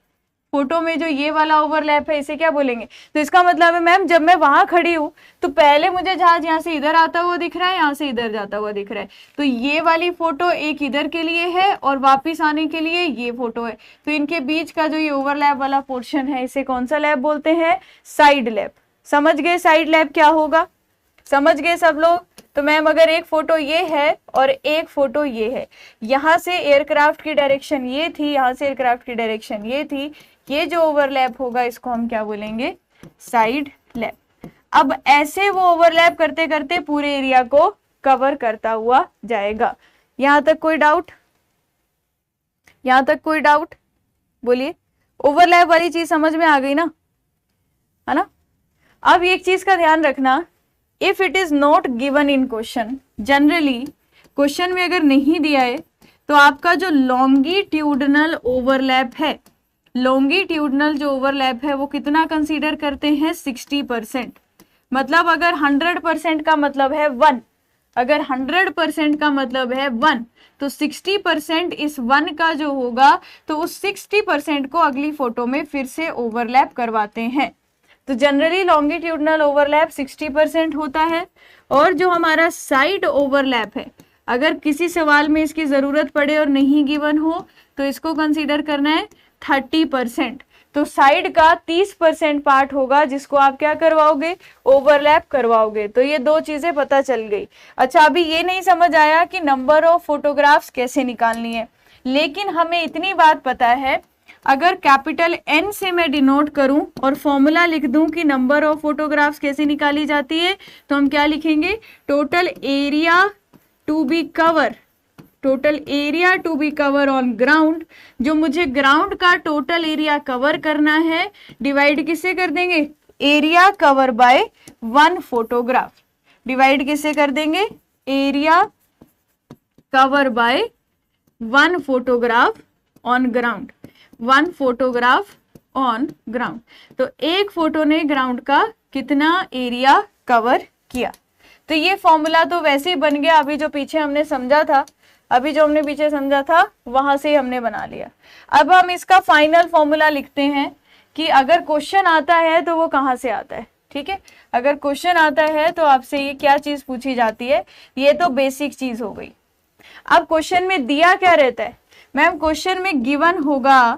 Speaker 1: फोटो में जो ये वाला ओवरलैप है इसे क्या बोलेंगे। तो इसका मतलब है मैम जब मैं वहां खड़ी हूं तो पहले मुझे जहाज यहाँ से इधर आता हुआ दिख रहा है, यहाँ से इधर जाता हुआ दिख रहा है। तो ये वाली फोटो एक इधर के लिए है और वापिस आने के लिए ये फोटो है। तो इनके बीच का जो ये ओवरलैप वाला पोर्शन है इसे कौन सा लैप बोलते हैं, साइड लैप। समझ गए साइड लैप क्या होगा, समझ गए सब लोग। तो मैम अगर एक फोटो ये है और एक फोटो ये है, यहाँ से एयरक्राफ्ट की डायरेक्शन ये थी, यहाँ से एयरक्राफ्ट की डायरेक्शन ये थी, ये जो ओवरलैप होगा इसको हम क्या बोलेंगे, साइड लैप। अब ऐसे वो ओवरलैप करते करते पूरे एरिया को कवर करता हुआ जाएगा। यहां तक कोई डाउट, यहां तक कोई डाउट बोलिए। ओवरलैप वाली चीज समझ में आ गई ना, है ना। अब एक चीज का ध्यान रखना, if it is not given in question, generally question में अगर नहीं दिया है तो आपका जो लॉन्गिट्यूडनल ओवरलैप है, लॉन्गिट्यूडनल जो ओवरलैप है वो कितना कंसीडर करते हैं, 60%। मतलब अगर 100% का मतलब है 1, अगर 100% का मतलब है 1, तो 60% इस 1 का जो होगा तो उस 60% को अगली फोटो में फिर से ओवरलैप करवाते हैं। तो जनरली लॉन्गिट्यूडनल ओवरलैप 60% होता है। और जो हमारा साइड ओवरलैप है, अगर किसी सवाल में इसकी जरूरत पड़े और नहीं गिवन हो तो इसको कंसीडर करना है 30%। तो साइड का 30% पार्ट होगा जिसको आप क्या करवाओगे, ओवरलैप करवाओगे। तो ये दो चीजें पता चल गई। अच्छा अभी ये नहीं समझ आया कि नंबर ऑफ फोटोग्राफ्स कैसे निकालनी है, लेकिन हमें इतनी बात पता है, अगर कैपिटल N से मैं डिनोट करूं और फॉर्मूला लिख दूं कि नंबर ऑफ फोटोग्राफ्स कैसे निकाली जाती है, तो हम क्या लिखेंगे, total area to be cover, total area to be cover on ground. जो मुझे ग्राउंड का टोटल एरिया कवर करना है डिवाइड किससे कर देंगे, area cover bye 1 photograph. Divide किससे कर देंगे, area cover bye 1 photograph on ground, 1 photograph on ground. तो एक फोटो ने ग्राउंड का कितना एरिया कवर किया। तो ये फॉर्मूला तो वैसे ही बन गया, अभी जो पीछे हमने समझा था, अभी जो हमने पीछे समझा था वहां से हमने बना लिया। अब हम इसका फाइनल फॉर्मूला लिखते हैं कि अगर क्वेश्चन आता है तो वो कहाँ से आता है। ठीक है, अगर क्वेश्चन आता है तो आपसे ये क्या चीज पूछी जाती है, ये तो बेसिक चीज हो गई। अब क्वेश्चन में दिया क्या रहता है मैम, क्वेश्चन में गिवन होगा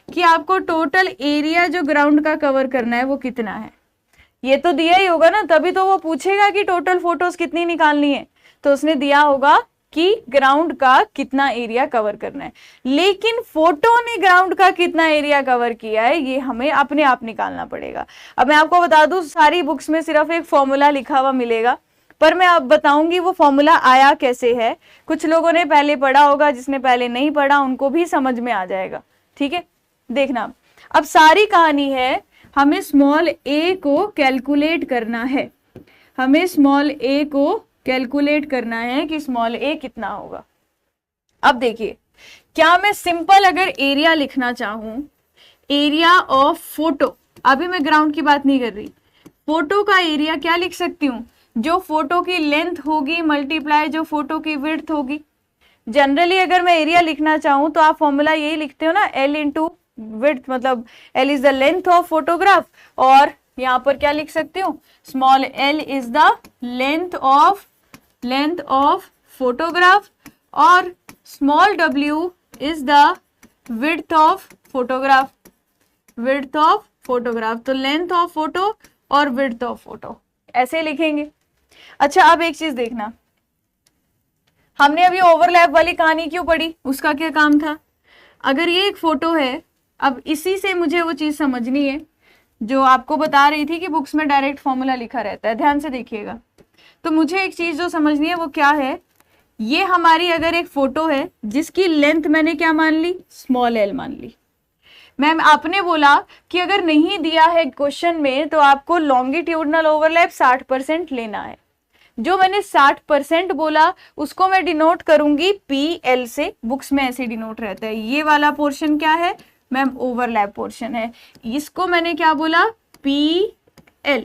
Speaker 1: कि आपको टोटल एरिया जो ग्राउंड का कवर करना है वो कितना है। ये तो दिया ही होगा ना, तभी तो वो पूछेगा कि टोटल फोटोज कितनी निकालनी है। तो उसने दिया होगा कि ग्राउंड का कितना एरिया कवर करना है, लेकिन फोटो ने ग्राउंड का कितना एरिया कवर किया है ये हमें अपने आप निकालना पड़ेगा। अब मैं आपको बता दूं, सारी बुक्स में सिर्फ एक फॉर्मूला लिखा हुआ मिलेगा, पर मैं अब बताऊंगी वो फॉर्मूला आया कैसे है। कुछ लोगों ने पहले पढ़ा होगा, जिसने पहले नहीं पढ़ा उनको भी समझ में आ जाएगा। ठीक है, देखना अब सारी कहानी है, हमें स्मॉल ए को कैलकुलेट करना है। हमें स्मॉल ए को कैलकुलेट करना है कि स्मॉल ए कितना होगा। अब देखिए, क्या मैं सिंपल अगर एरिया लिखना चाहूं, एरिया ऑफ फोटो, अभी मैं ग्राउंड की बात नहीं कर रही, फोटो का एरिया क्या लिख सकती हूँ, जो फोटो की लेंथ होगी मल्टीप्लाई जो फोटो की विड्थ होगी। जनरली अगर मैं एरिया लिखना चाहूं तो आप फॉर्मूला यही लिखते हो ना, एल इंटू विड्थ, मतलब L is the length of photograph, और यहाँ पर क्या लिख सकती हूँ, small L is the length of photograph, और small W is the width of photograph, तो लेंथ ऑफ फोटो और विड्थ ऑफ फोटो, ऐसे लिखेंगे। अच्छा, अब एक चीज देखना, हमने अभी ओवरलैप वाली कहानी क्यों पढ़ी, उसका क्या काम था। अगर ये एक फोटो है, अब इसी से मुझे वो चीज समझनी है जो आपको बता रही थी कि बुक्स में डायरेक्ट फॉर्मूला लिखा रहता है, ध्यान से देखिएगा। तो मुझे एक चीज जो समझनी है वो क्या है, ये हमारी अगर एक फोटो है जिसकी लेंथ मैंने क्या मान ली, स्मॉल एल मान ली। मैम आपने बोला कि अगर नहीं दिया है क्वेश्चन में तो आपको लॉन्गिट्यूडनल ओवरलैप 60% लेना है। जो मैंने 60% बोला उसको मैं डिनोट करूंगी PL से, बुक्स में ऐसे डिनोट रहता है। ये वाला पोर्शन क्या है मैम, ओवरलैप पोर्शन है, इसको मैंने क्या बोला, PL,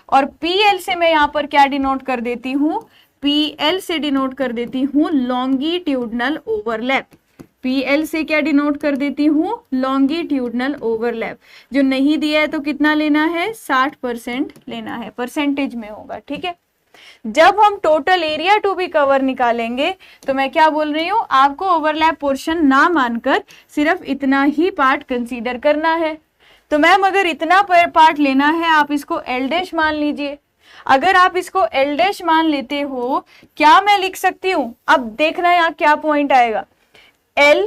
Speaker 1: और PL से मैं यहाँ पर क्या डिनोट कर देती हूँ, PL से डिनोट कर देती हूँ लॉन्गिट्यूडनल ओवरलैप। PL से क्या डिनोट कर देती हूँ, लॉन्गिट्यूडनल ओवरलैप। जो नहीं दिया है तो कितना लेना है, 60% लेना है, परसेंटेज में होगा। ठीक है, जब हम total area to be cover निकालेंगे तो मैं क्या बोल रही हूँ, आपको ओवरलैप पोर्शन ना मानकर सिर्फ इतना ही पार्ट कंसीडर करना है। तो मैम अगर इतना पार्ट लेना है आप इसको L डैश मान लीजिए। अगर आप इसको L डैश मान लेते हो, क्या मैं लिख सकती हूँ, अब देखना यहाँ क्या पॉइंट आएगा, L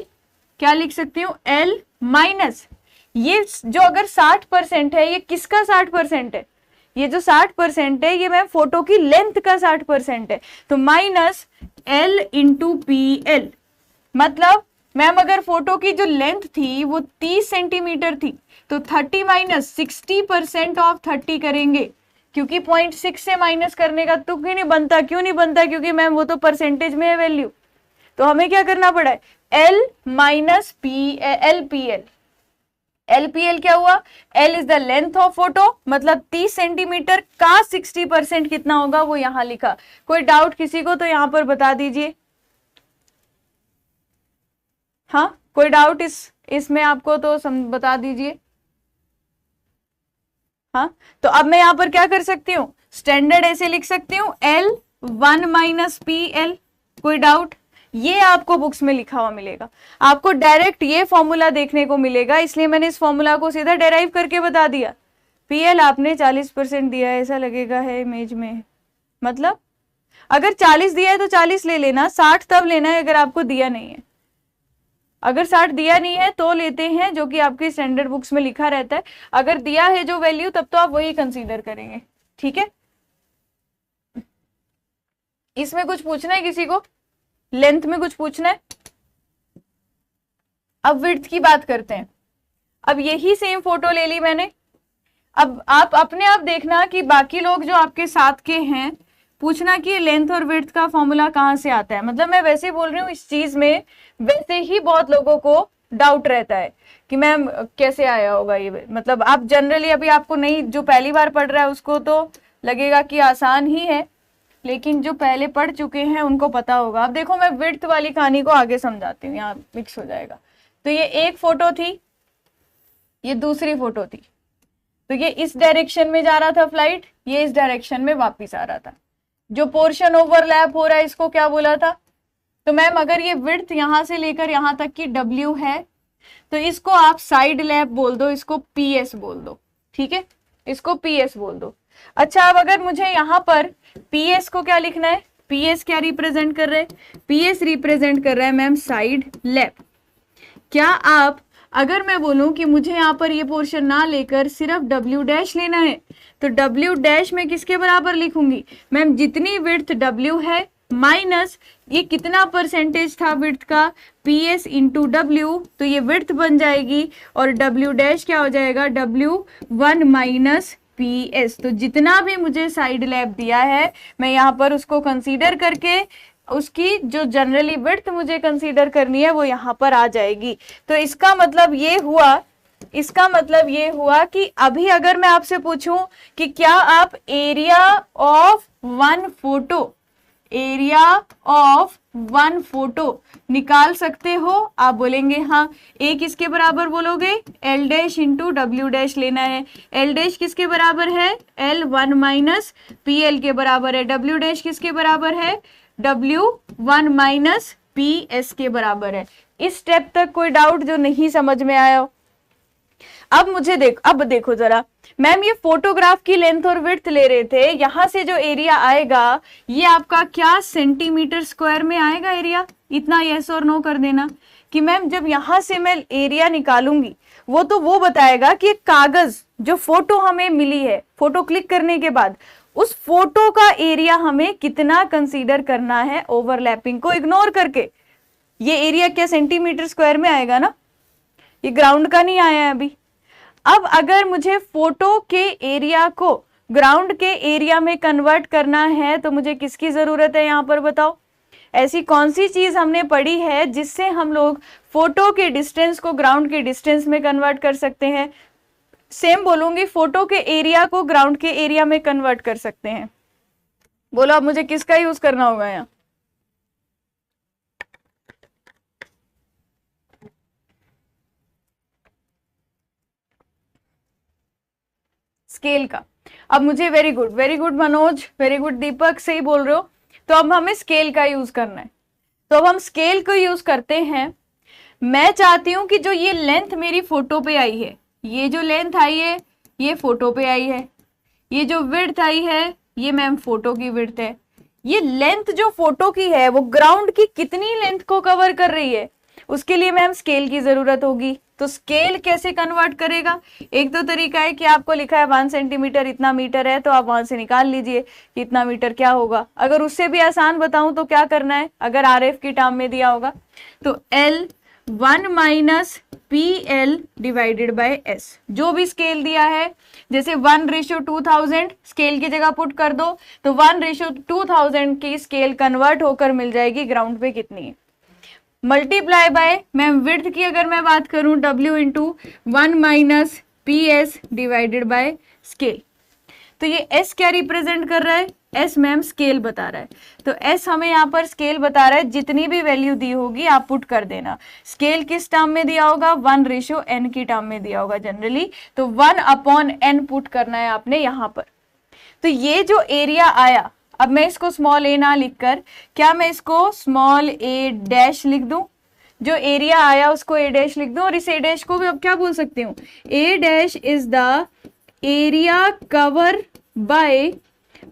Speaker 1: क्या लिख सकती हूँ, L माइनस ये जो अगर 60% है, ये किसका 60% है, ये जो 60% है ये मैम फोटो की लेंथ का 60% है, तो माइनस L इंटू PL। मतलब मैम अगर फोटो की जो लेंथ थी वो 30 सेंटीमीटर थी तो 30 माइनस 60% ऑफ 30 करेंगे, क्योंकि 0.6 से माइनस करने का तो क्यों नहीं बनता, क्योंकि मैम वो तो परसेंटेज में है वैल्यू। तो हमें क्या करना पड़ा है, L माइनस LPL। LPL क्या हुआ, L is the length of photo, मतलब 30 सेंटीमीटर का 60% कितना होगा वो यहां लिखा। कोई डाउट किसी को तो यहां पर बता दीजिए। हाँ, कोई डाउट इसमें आपको तो बता दीजिए। हाँ, तो अब मैं यहां पर क्या कर सकती हूँ, स्टैंडर्ड ऐसे लिख सकती हूँ, L1 माइनस PL। कोई डाउट, ये आपको बुक्स में लिखा हुआ मिलेगा, आपको डायरेक्ट ये फॉर्मूला देखने को मिलेगा, इसलिए मैंने इस फॉर्मूला को सीधा डेराइव करके बता दिया। PL आपने 40% दिया है, ऐसा लगेगा है इमेज में, मतलब अगर 40 दिया है तो 40 ले लेना, 60 तब लेना है अगर आपको दिया नहीं है। अगर 60 दिया नहीं है तो लेते हैं जो कि आपके स्टैंडर्ड बुक्स में लिखा रहता है, अगर दिया है जो वैल्यू तब तो आप वही कंसीडर करेंगे। ठीक है, इसमें कुछ पूछना है किसी को, लेंथ में कुछ पूछना है। अब विड्थ की बात करते हैं। अब यही सेम फोटो ले ली मैंने, अब आप अपने आप देखना कि बाकी लोग जो आपके साथ के हैं, पूछना कि लेंथ और विड्थ का फॉर्मूला कहाँ से आता है। मतलब मैं वैसे बोल रही हूँ, इस चीज में वैसे ही बहुत लोगों को डाउट रहता है कि मैम कैसे आया होगा ये। मतलब आप जनरली अभी आपको नहीं, जो पहली बार पढ़ रहा है उसको तो लगेगा कि आसान ही है, लेकिन जो पहले पढ़ चुके हैं उनको पता होगा। अब देखो मैं विड्थ वाली कहानी को आगे समझाती हूँ, यहाँ मिक्स हो जाएगा। तो ये एक फोटो थी, ये दूसरी फोटो थी, तो ये इस डायरेक्शन में जा रहा था फ्लाइट, ये इस डायरेक्शन में वापिस आ रहा था। जो पोर्शन ओवरलैप हो रहा है इसको क्या बोला था, तो मैम अगर ये विड्थ यहां से लेकर यहां तक की W है तो इसको आप साइड लैप बोल दो, इसको PS बोल दो। ठीक है, इसको PS बोल दो। अच्छा, अब अगर मुझे यहाँ पर PS को क्या लिखना है, PS क्या रिप्रेजेंट कर रहे हैं, PS रिप्रेजेंट कर रहा है मैम साइड लैप। क्या आप अगर मैं बोलूं कि मुझे यहाँ पर ये पोर्शन ना लेकर सिर्फ डब्ल्यू डैश लेना है, तो डब्ल्यू डैश में किसके बराबर लिखूंगी मैम, जितनी विड्थ डब्ल्यू है माइनस ये कितना परसेंटेज था विड्थ का, पी एस इंटू डब्ल्यू, तो ये विड्थ बन जाएगी और डब्ल्यू डैश क्या हो जाएगा, W one minus P S. तो जितना भी मुझे साइड लैप दिया है मैं यहाँ पर उसको कंसीडर करके उसकी जो जनरली विड्थ मुझे कंसीडर करनी है वो यहाँ पर आ जाएगी। तो इसका मतलब ये हुआ कि अभी अगर मैं आपसे पूछूं कि क्या आप एरिया ऑफ वन फोटो निकाल सकते हो, आप बोलेंगे हाँ। ए किसके बराबर बोलोगे, L dash into W dash लेना है। एल डैश किसके बराबर है, L one minus P L के बराबर है। डब्ल्यू डैश किसके बराबर है, W one minus P S के बराबर है। इस स्टेप तक कोई डाउट जो नहीं समझ में आया हो? अब देखो जरा, मैम ये फोटोग्राफ की लेंथ और विड्थ ले रहे थे, यहां से जो एरिया आएगा ये आपका क्या सेंटीमीटर स्क्वायर में आएगा एरिया, इतना यस और नो कर देना कि मैम जब यहां से मैं एरिया निकालूंगी वो बताएगा कि कागज जो फोटो हमें मिली है, फोटो क्लिक करने के बाद उस फोटो का एरिया हमें कितना कंसीडर करना है ओवरलैपिंग को इग्नोर करके। ये एरिया क्या सेंटीमीटर स्क्वायर में आएगा ना, ये ग्राउंड का नहीं आया है अभी। अब अगर मुझे फोटो के एरिया को ग्राउंड के एरिया में कन्वर्ट करना है तो मुझे किसकी जरूरत है यहाँ पर बताओ? ऐसी कौन सी चीज हमने पढ़ी है जिससे हम लोग फोटो के डिस्टेंस को ग्राउंड के डिस्टेंस में कन्वर्ट कर सकते हैं? सेम बोलूंगी, फोटो के एरिया को ग्राउंड के एरिया में कन्वर्ट कर सकते हैं। बोलो अब मुझे किसका यूज करना होगा यहाँ? स्केल का। अब मुझे very good Manoj, very good Deepak, सही बोल रहे हो। तो अब हमें स्केल का यूज करना है, तो अब हम स्केल को यूज करते हैं। मैं चाहती हूं कि जो ये लेंथ मेरी फोटो पे आई है, ये जो लेंथ आई है ये फोटो पे आई है, ये जो विड्थ आई है ये मैम फोटो की विड्थ है। ये लेंथ जो फोटो की है वो ग्राउंड की कितनी लेंथ को कवर कर रही है, उसके लिए मैम स्केल की जरूरत होगी। तो स्केल कैसे कन्वर्ट करेगा? एक तो तरीका है कि आपको लिखा है 1 सेंटीमीटर इतना मीटर है, तो आप वहां से निकाल लीजिए कि इतना मीटर क्या होगा। अगर उससे भी आसान बताऊं तो क्या करना है, अगर आरएफ की टर्म में दिया होगा तो L 1 minus P L divided by S, जो भी स्केल दिया है, जैसे 1:2000 स्केल की जगह पुट कर दो तो 1:2000 की स्केल कन्वर्ट होकर मिल जाएगी ग्राउंड पे कितनी है, मल्टीप्लाई बाय मैम विड्थ की अगर मैं बात करूं W into 1 minus P S divided by scale. तो ये S क्या रिप्रेजेंट कर रहा है, S मैम स्केल बता रहा है। तो S हमें यहाँ पर स्केल बता रहा है, जितनी भी वैल्यू दी होगी आप पुट कर देना। स्केल किस टर्म में दिया होगा, 1:n की टर्म में दिया होगा जनरली, तो 1/n पुट करना है आपने यहाँ पर। तो ये जो एरिया आया, अब मैं इसको स्मॉल a ना लिखकर क्या मैं इसको स्मॉल a डैश लिख दूं, जो एरिया आया उसको a डैश लिख दूं, और इस a डैश को भी अब क्या बोल सकती हूँ, a dash is the area cover bye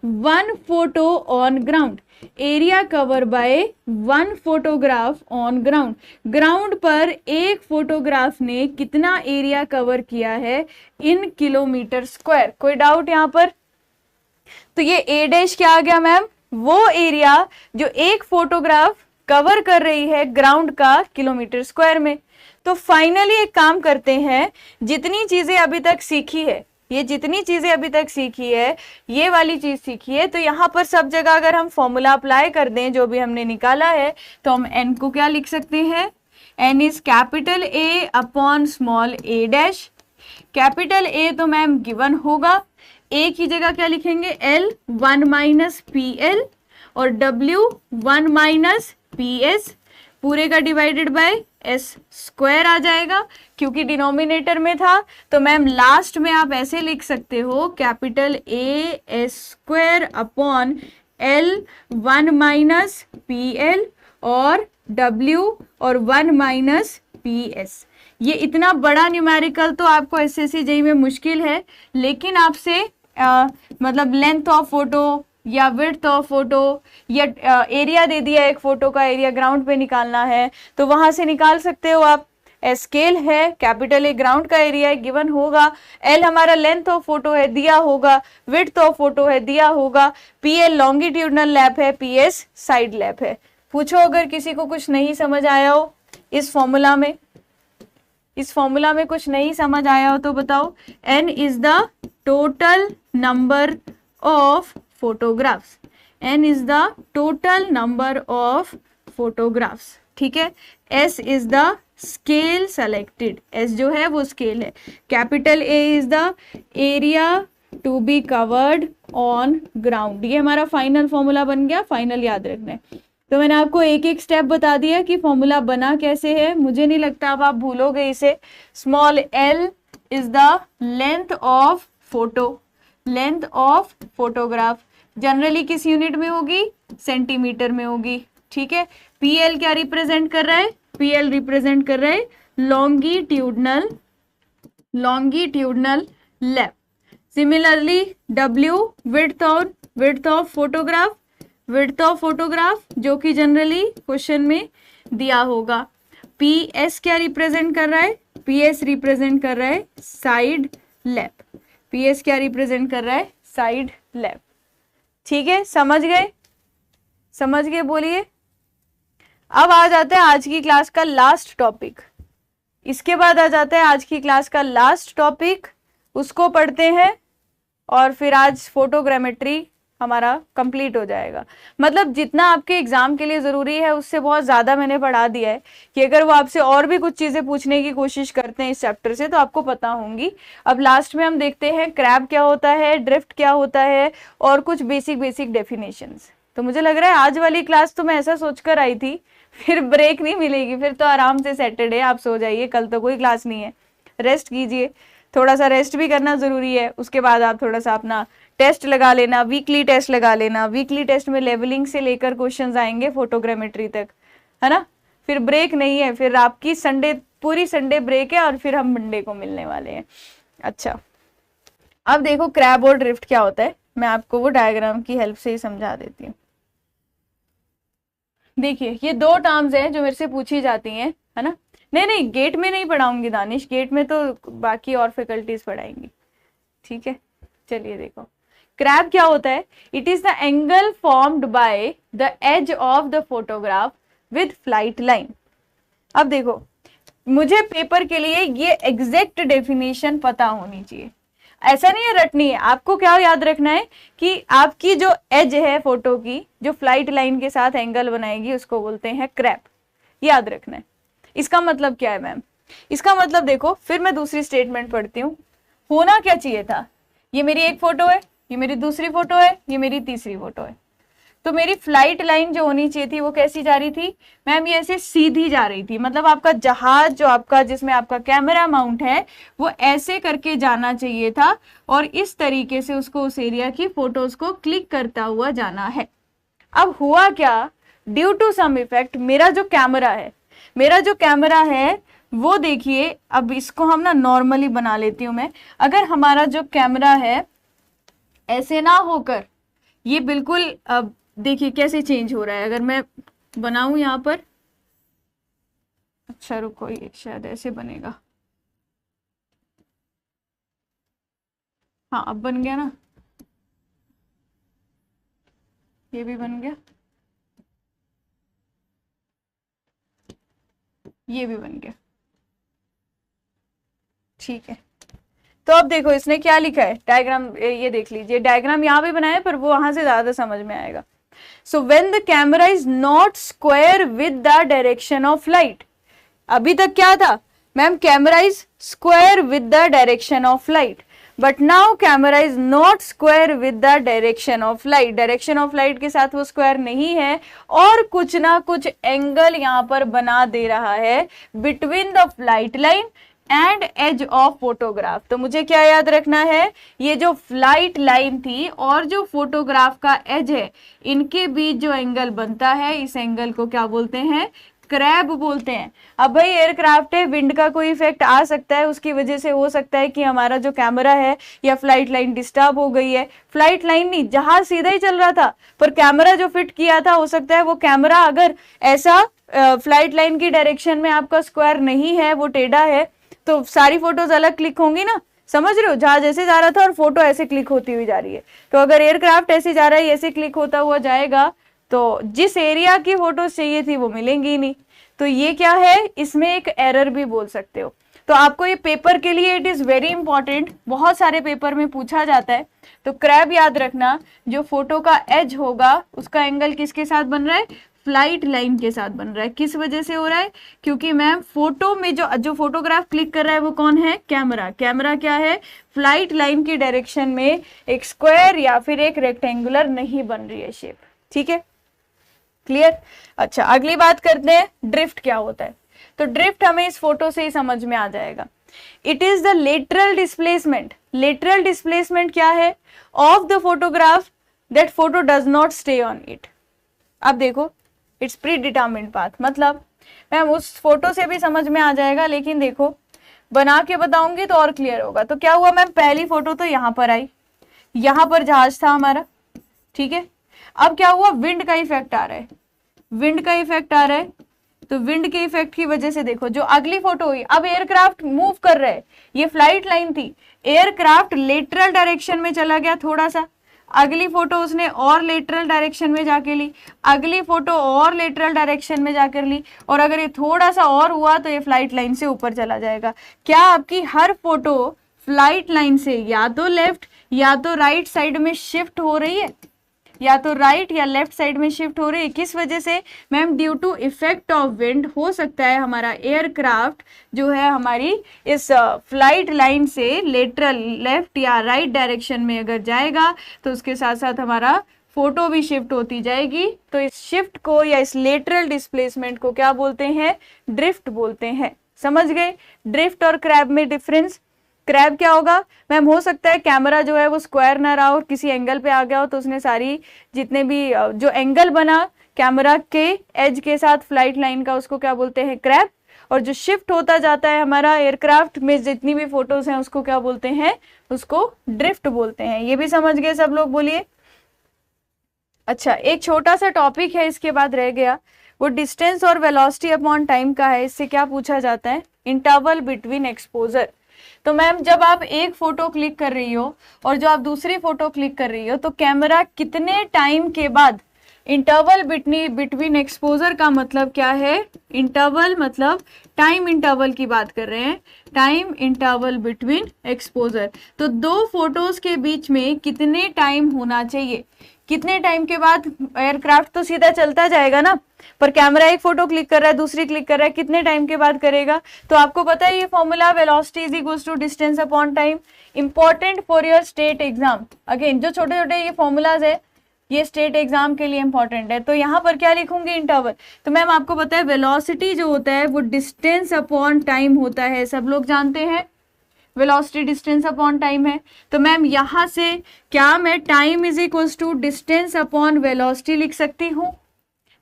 Speaker 1: 1 photo on ground. Area cover bye 1 photograph on ground. Ground पर एक फोटोग्राफ ने कितना एरिया कवर किया है इन किलोमीटर स्क्वायर। कोई डाउट यहाँ पर? तो ये ए डैश क्या आ गया मैम, वो एरिया जो एक फोटोग्राफ कवर कर रही है ग्राउंड का किलोमीटर स्क्वायर में। तो फाइनली एक काम करते हैं, जितनी चीजें अभी तक सीखी है, ये जितनी चीजें अभी तक सीखी है, ये वाली चीज सीखी है, तो यहाँ पर सब जगह अगर हम फॉर्मूला अप्लाई कर दें जो भी हमने निकाला है, तो हम n को क्या लिख सकते हैं, n is capital A upon small a dash. Capital A तो मैम गिवन होगा, A की जगह क्या लिखेंगे, L 1 माइनस पी एल और W 1 माइनस पी एस, पूरे का डिवाइडेड बाय एस स्क्वायर आ जाएगा, क्योंकि डिनोमिनेटर में था। तो मैम लास्ट में आप ऐसे लिख सकते हो, capital A S square upon L 1 minus P L और W और 1 माइनस पी एस। ये इतना बड़ा न्यूमेरिकल तो आपको एसएससी जेईई में मुश्किल है, लेकिन आपसे मतलब लेंथ ऑफ फोटो या विड्थ ऑफ फोटो या एरिया दे दिया एक फोटो का, एरिया ग्राउंड पे निकालना है तो वहां से निकाल सकते हो आप। स्केल है, कैपिटल ए ग्राउंड का एरिया है गिवन होगा, एल हमारा लेंथ ऑफ फोटो है दिया होगा, विड्थ ऑफ फोटो है दिया होगा, पी एल लॉन्गिट्यूडनल लैप है, पी एस साइड लैप है। पूछो अगर किसी को कुछ नहीं समझ आया हो इस फॉर्मूला में, इस फॉर्मूला में कुछ नहीं समझ आया हो तो बताओ। n is the total number of photographs, n is the total number of photographs, ठीक है। s is the scale selected, s जो है वो स्केल है। Capital A is the area to be covered on ground. ये हमारा final formula बन गया, फाइनल याद रखना है। तो मैंने आपको एक एक स्टेप बता दिया कि फॉर्मूला बना कैसे है, मुझे नहीं लगता अब आप भूलोगे इसे। Small l is the length of photo, length of photograph, generally किस यूनिट में होगी, सेंटीमीटर में होगी, ठीक है। pl क्या रिप्रेजेंट कर रहा है, pl रिप्रेजेंट कर रहा है longitudinal, longitudinal lap. Similarly w width of photograph, width of photograph जो कि जनरली क्वेश्चन में दिया होगा। पी एस क्या रिप्रेजेंट कर रहा है, पी एस रिप्रेजेंट कर रहा है साइड लैप, पी एस क्या रिप्रेजेंट कर रहा है, साइड लैप, ठीक है। समझ गए, समझ गए बोलिए। अब आ जाते हैं आज की क्लास का लास्ट टॉपिक, इसके बाद आ जाता है आज की क्लास का लास्ट टॉपिक, उसको पढ़ते हैं और फिर आज फोटोग्रामेट्री हमारा कंप्लीट हो जाएगा। मतलब जितना आपके एग्जाम के लिए जरूरी है उससे बहुत ज्यादा मैंने पढ़ा दिया है कि अगर वो आपसे और भी कुछ चीजें पूछने की कोशिश करते हैं इस चैप्टर से तो आपको पता होंगी। अब लास्ट में हम देखते हैं क्रैब क्या होता है, ड्रिफ्ट क्या होता है और कुछ बेसिक डेफिनेशंस। तो मुझे लग रहा है आज वाली क्लास तो मैं ऐसा सोचकर आई थी फिर ब्रेक नहीं मिलेगी, फिर तो आराम से सैटरडे आप सो जाइए, कल तो कोई क्लास नहीं है, रेस्ट कीजिए, थोड़ा सा रेस्ट भी करना जरूरी है। उसके बाद आप थोड़ा सा अपना टेस्ट लगा लेना, वीकली टेस्ट लगा लेना, वीकली टेस्ट में लेवलिंग से लेकर क्वेश्चंस आएंगे फोटोग्रामेट्री तक, है ना। फिर ब्रेक नहीं है, फिर आपकी संडे पूरी संडे ब्रेक है और फिर हम मंडे को मिलने वाले हैं। अच्छा अब देखो क्रैब और ड्रिफ्ट क्या होता है, मैं आपको वो डायग्राम की हेल्प से ही समझा देती हूँ। देखिए ये दो टर्म्स हैं जो मेरे से पूछी जाती हैं, है ना। नहीं गेट में नहीं पढ़ाऊंगी दानिश, गेट में तो बाकी और फैकल्टीज पढ़ाएंगी, ठीक है। चलिए देखो क्रैब क्या होता है, it is the angle formed by the edge of the photograph with flight line. अब देखो मुझे पेपर के लिए ये एग्जैक्ट डेफिनेशन पता होनी चाहिए, ऐसा नहीं है रटनी है। आपको क्या याद रखना है कि आपकी जो एज है फोटो की, जो फ्लाइट लाइन के साथ एंगल बनाएगी उसको बोलते हैं क्रैब, याद रखना है। इसका मतलब क्या है मैम, इसका मतलब देखो फिर मैं दूसरी स्टेटमेंट पढ़ती हूँ। होना क्या चाहिए था, ये मेरी एक फोटो है, ये मेरी दूसरी फोटो है, ये मेरी तीसरी फोटो है, तो मेरी फ्लाइट लाइन जो होनी चाहिए थी वो कैसी जा रही थी मैम, ये ऐसे सीधी जा रही थी। मतलब आपका जहाज जो आपका जिसमें आपका कैमरा माउंट है वो ऐसे करके जाना चाहिए था और इस तरीके से उसको उस एरिया की फोटोज को क्लिक करता हुआ जाना है। अब हुआ क्या, ड्यू टू सम इफेक्ट मेरा जो कैमरा है वो देखिए, अब इसको हम ना नॉर्मली बना लेती हूं मैं। अगर हमारा जो कैमरा है ऐसे ना होकर ये बिल्कुल, अब देखिए कैसे चेंज हो रहा है, अगर मैं बनाऊं यहाँ पर, अच्छा रुको ये शायद ऐसे बनेगा, हाँ अब बन गया ना, ये भी बन गया, ये भी बन गया, ठीक है। तो अब देखो इसने क्या लिखा है, डायग्राम ये देख लीजिए, डायग्राम यहाँ भी बनाया पर वो वहां से ज्यादा समझ में आएगा। So when the camera is not square with the direction of light, अभी तक क्या था ma'am, camera is square with the direction of light, but now camera is not square with the direction of light, direction of light के साथ वो square नहीं है और कुछ ना कुछ एंगल यहाँ पर बना दे रहा है between the flight line and edge of photograph. तो मुझे क्या याद रखना है, ये जो फ्लाइट लाइन थी और जो फोटोग्राफ का एज है इनके बीच जो एंगल बनता है इस एंगल को क्या बोलते हैं, क्रैब बोलते हैं। अब भाई एयरक्राफ्ट है, विंड का कोई इफेक्ट आ सकता है, उसकी वजह से हो सकता है कि हमारा जो कैमरा है या फ्लाइट लाइन डिस्टर्ब हो गई है। फ्लाइट लाइन नहीं, जहाज सीधा ही चल रहा था पर कैमरा जो फिट किया था, हो सकता है वो कैमरा अगर ऐसा फ्लाइट लाइन की डायरेक्शन में आपका स्क्वायर नहीं है, वो टेढ़ा है, तो सारी फोटोज अलग क्लिक होंगी ना, समझ रहे हो, जहाज ऐसे जा रहा था और फोटो ऐसे क्लिक होती हुई जा रही है, तो अगर एयरक्राफ्ट ऐसे जा रहा है ऐसे क्लिक होता हुआ जाएगा तो जिस एरिया की फोटोज चाहिए थी वो मिलेंगी ही नहीं। तो ये क्या है, इसमें एक एरर भी बोल सकते हो। तो आपको ये पेपर के लिए इट इज वेरी इंपॉर्टेंट, बहुत सारे पेपर में पूछा जाता है। तो क्रैब याद रखना, जो फोटो का एज होगा उसका एंगल किसके साथ बन रहा है, फ्लाइट लाइन के साथ बन रहा है। किस वजह से हो रहा है, क्योंकि मैम फोटो में जो फोटोग्राफ क्लिक कर रहा है वो कौन है, कैमरा। कैमरा क्या है, फ्लाइट लाइन की डायरेक्शन में एक स्क्वायर या फिर एक रेक्टेंगुलर नहीं बन रही है शेप। ठीक है, क्लियर। अच्छा, अगली बात करते हैं ड्रिफ्ट क्या होता है। तो ड्रिफ्ट हमें इस फोटो से ही समझ में आ जाएगा। It is the lateral displacement. Lateral displacement क्या है, of the photograph that photo does not stay on it. अब देखो, इट्स प्री डिटर्मिन्ड पाथ, मतलब मैम उस फोटो से भी समझ में आ जाएगा, लेकिन देखो बना के बताऊंगी तो और क्लियर होगा। तो क्या हुआ मैम, पहली फोटो तो यहां पर आई, यहां पर जहाज था हमारा, ठीक है। अब क्या हुआ, विंड का इफेक्ट आ रहा है, विंड का इफेक्ट आ रहा है, तो विंड के इफेक्ट की वजह से देखो जो अगली फोटो हुई, अब एयरक्राफ्ट मूव कर रहा है, ये फ्लाइट लाइन थी, एयरक्राफ्ट लेटरल डायरेक्शन में चला गया थोड़ा सा, अगली फोटो उसने और लेटरल डायरेक्शन में जाके ली, अगली फोटो और लेटरल डायरेक्शन में जाकर ली, और अगर ये थोड़ा सा और हुआ तो ये फ्लाइट लाइन से ऊपर चला जाएगा। क्या आपकी हर फोटो फ्लाइट लाइन से या तो लेफ्ट या तो राइट साइड में शिफ्ट हो रही है, या तो राइट या लेफ्ट साइड में शिफ्ट हो रही है। किस वजह से ma'am, due to effect of wind. हो सकता है हमारा एयरक्राफ्ट जो है हमारी इस फ्लाइट लाइन से लेटरल लेफ्ट या राइट डायरेक्शन में अगर जाएगा तो उसके साथ साथ हमारा फोटो भी शिफ्ट होती जाएगी। तो इस शिफ्ट को या इस लेटरल डिस्प्लेसमेंट को क्या बोलते हैं, ड्रिफ्ट बोलते हैं। समझ गए ड्रिफ्ट और क्रैब में डिफरेंस। क्रैब क्या होगा मैम, हो सकता है कैमरा जो है वो स्क्वायर ना रहा और किसी एंगल पे आ गया हो, तो उसने सारी जितने भी जो एंगल बना कैमरा के एज के साथ फ्लाइट लाइन का, उसको क्या बोलते हैं, क्रैब। और जो शिफ्ट होता जाता है हमारा एयरक्राफ्ट में जितनी भी फोटोज हैं उसको क्या बोलते हैं, उसको ड्रिफ्ट बोलते हैं। ये भी समझ गए सब लोग, बोलिए। अच्छा, एक छोटा सा टॉपिक है इसके बाद रह गया, वो डिस्टेंस और वेलोसिटी अपॉन टाइम का है। इससे क्या पूछा जाता है, इंटरवल बिटवीन एक्सपोजर। तो मैम जब आप एक फोटो क्लिक कर रही हो और जो आप दूसरी फोटो क्लिक कर रही हो, तो कैमरा कितने टाइम के बाद, इंटरवल बिटवीन एक्सपोजर का मतलब क्या है, इंटरवल मतलब टाइम इंटरवल की बात कर रहे हैं, टाइम इंटरवल बिटवीन एक्सपोजर। तो दो फोटोज के बीच में कितने टाइम होना चाहिए, कितने टाइम के बाद एयरक्राफ्ट तो सीधा चलता जाएगा ना, पर कैमरा एक फोटो क्लिक कर रहा है दूसरी क्लिक कर रहा है, कितने टाइम के बाद करेगा। तो आपको पता है ये formula, velocity is equals to distance upon time, important for your state exam. Again जो छोटे छोटे ये फॉर्मूलाज है ये स्टेट एग्जाम के लिए इंपॉर्टेंट है। तो यहाँ पर क्या लिखूंगी, इंटरवल। तो मैम आपको पता है वेलोसिटी जो होता है वो डिस्टेंस अपॉन टाइम होता है, सब लोग जानते हैं वेलोसिटी डिस्टेंस अपॉन टाइम है। तो मैम यहां से क्या मैं time is equals to distance upon velocity लिख सकती हूँ।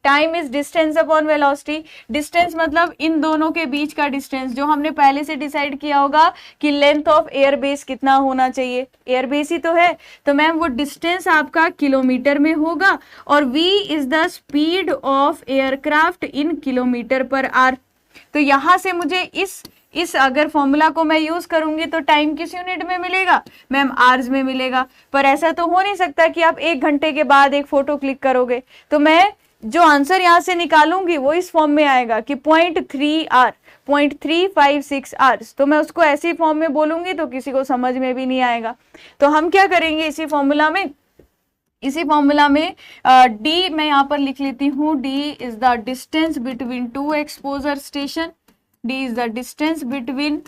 Speaker 1: Time is distance upon velocity. Distance मतलब इन दोनों के बीच का डिस्टेंस, जो हमने पहले से डिसाइड किया होगा कि लेंथ ऑफ एयरबेस कितना होना चाहिए, एयरबेस ही तो है। तो मैम वो डिस्टेंस आपका किलोमीटर में होगा, और v is the speed of aircraft in kilometre per hour. तो यहां से मुझे इस अगर फॉर्मूला को मैं यूज करूंगी तो टाइम किस यूनिट में मिलेगा मैम, आवर्स में मिलेगा। पर ऐसा तो हो नहीं सकता कि आप 1 घंटे के बाद एक फोटो क्लिक करोगे। तो मैं जो आंसर यहां से निकालूंगी वो इस फॉर्म में आएगा कि 0.3 आवर, 0.356 आवर्स। तो मैं उसको ऐसी फॉर्म में बोलूंगी तो किसी को समझ में भी नहीं आएगा। तो हम क्या करेंगे इसी फॉर्मूला में d मैं यहाँ पर लिख लेती हूँ, d is the distance between two exposure station. d is the distance between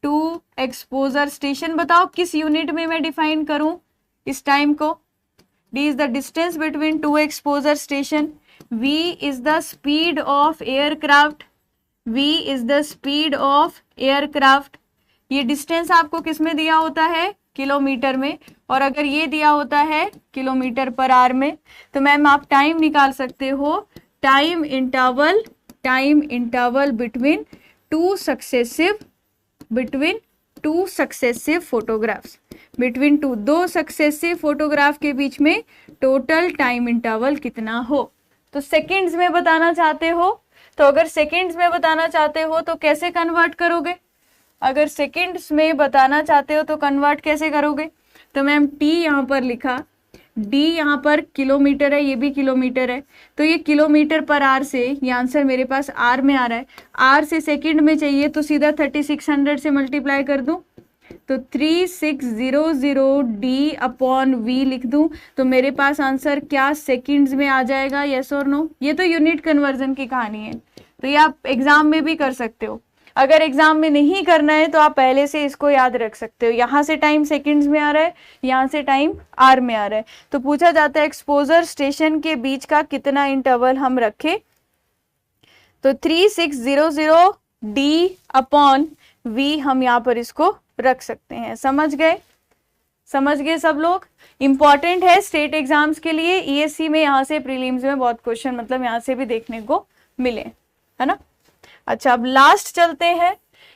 Speaker 1: two exposure station. बताओ किस यूनिट में मैं डिफाइन करूं इस टाइम को। d is the distance between two exposure station. v is the speed of aircraft, v is the speed of aircraft. ये distance आपको किस में दिया होता है, किलोमीटर में, और अगर ये दिया होता है किलोमीटर पर आवर में, तो मैम आप टाइम निकाल सकते हो, time interval between two successive photographs, between दो सक्सेसिव फोटोग्राफ के बीच में टोटल टाइम इंटरवल कितना हो। तो सेकंड्स में बताना चाहते हो तो अगर सेकंड्स में बताना चाहते हो तो कैसे कन्वर्ट करोगे? अगर सेकंड्स में बताना चाहते हो तो कन्वर्ट कैसे करोगे? तो मैम टी यहाँ पर लिखा, डी यहाँ पर किलोमीटर है, ये भी किलोमीटर है, तो ये किलोमीटर पर आर से, ये आंसर मेरे पास आर में आ रहा है, आर से सेकंड में चाहिए तो सीधा 3600 से मल्टीप्लाई कर दूं, तो 3600 डी अपॉन वी लिख दूं, तो मेरे पास आंसर क्या सेकंड्स में आ जाएगा? यस और नो? ये तो यूनिट कन्वर्जन की कहानी है, तो ये आप एग्जाम में भी कर सकते हो। अगर एग्जाम में नहीं करना है तो आप पहले से इसको याद रख सकते हो, यहाँ से टाइम सेकंड्स में आ रहा है, यहाँ से टाइम आर में आ रहा है, तो पूछा जाता है एक्सपोजर स्टेशन के बीच का कितना इंटरवल हम रखें, तो 3600 डी अपॉन वी हम यहाँ पर इसको रख सकते हैं। समझ गए? समझ गए सब लोग? इंपॉर्टेंट है स्टेट एग्जाम्स के लिए, ईएससी में यहाँ से प्रीलिम्स में बहुत क्वेश्चन मतलब यहाँ से भी देखने को मिले, है ना। अच्छा, अब लास्ट चलते हैं,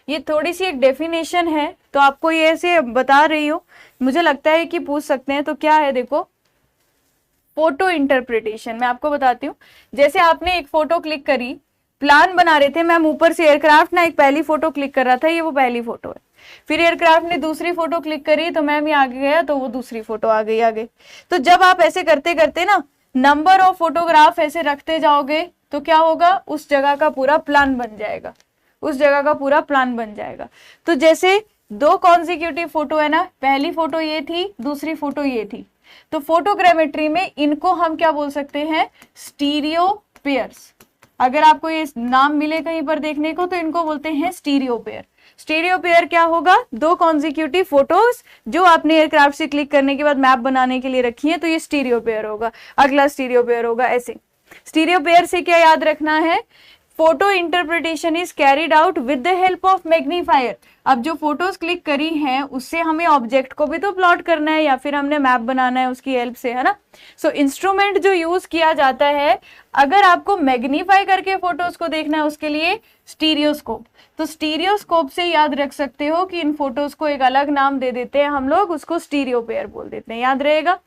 Speaker 1: ये थोड़ी सी एक डेफिनेशन है तो आपको ये ऐसे बता रही हूँ, मुझे लगता है कि पूछ सकते हैं, तो क्या है देखो, फोटो इंटरप्रिटेशन। मैं आपको बताती हूँ, जैसे आपने एक फोटो क्लिक करी, प्लान बना रहे थे मैम ऊपर से एयरक्राफ्ट ना, एक पहली फोटो क्लिक कर रहा था, ये वो पहली फोटो है, फिर एयरक्राफ्ट ने दूसरी फोटो क्लिक करी तो मैम ये आगे गया तो वो दूसरी फोटो आ गई आगे। तो जब आप ऐसे करते करते ना नंबर ऑफ फोटोग्राफ ऐसे रखते जाओगे तो क्या होगा, उस जगह का पूरा प्लान बन जाएगा, उस जगह का पूरा प्लान बन जाएगा। तो जैसे दो कॉन्जिक्यूटिव फोटो है ना, पहली फोटो ये थी, दूसरी फोटो ये थी, तो फोटोग्रामेट्री में इनको हम क्या बोल सकते हैं, स्टीरियो पेयर्स। अगर आपको ये नाम मिले कहीं पर देखने को तो इनको बोलते हैं स्टीरियो पेयर। स्टीरियो पेयर क्या होगा, दो कॉन्जिक्यूटिव फोटोज जो आपने एयरक्राफ्ट से क्लिक करने के बाद मैप बनाने के लिए रखी है, तो ये स्टीरियो पेयर होगा, अगला स्टीरियो पेयर होगा, ऐसे। स्टीरियो पेयर से क्या याद रखना है, photo interpretation is carried out with the help of magnifier. अब जो फोटोज क्लिक करी हैं उससे हमें ऑब्जेक्ट को भी तो प्लॉट करना है या फिर हमने मैप बनाना है उसकी हेल्प से, है ना। सो इंस्ट्रूमेंट जो यूज किया जाता है, अगर आपको मैग्नीफाई करके फोटोज को देखना है उसके लिए स्टीरियोस्कोप, तो स्टीरियोस्कोप से याद रख सकते हो कि इन फोटोज को एक अलग नाम दे देते हैं हम लोग, उसको स्टीरियो पेयर बोल देते हैं, याद रहेगा।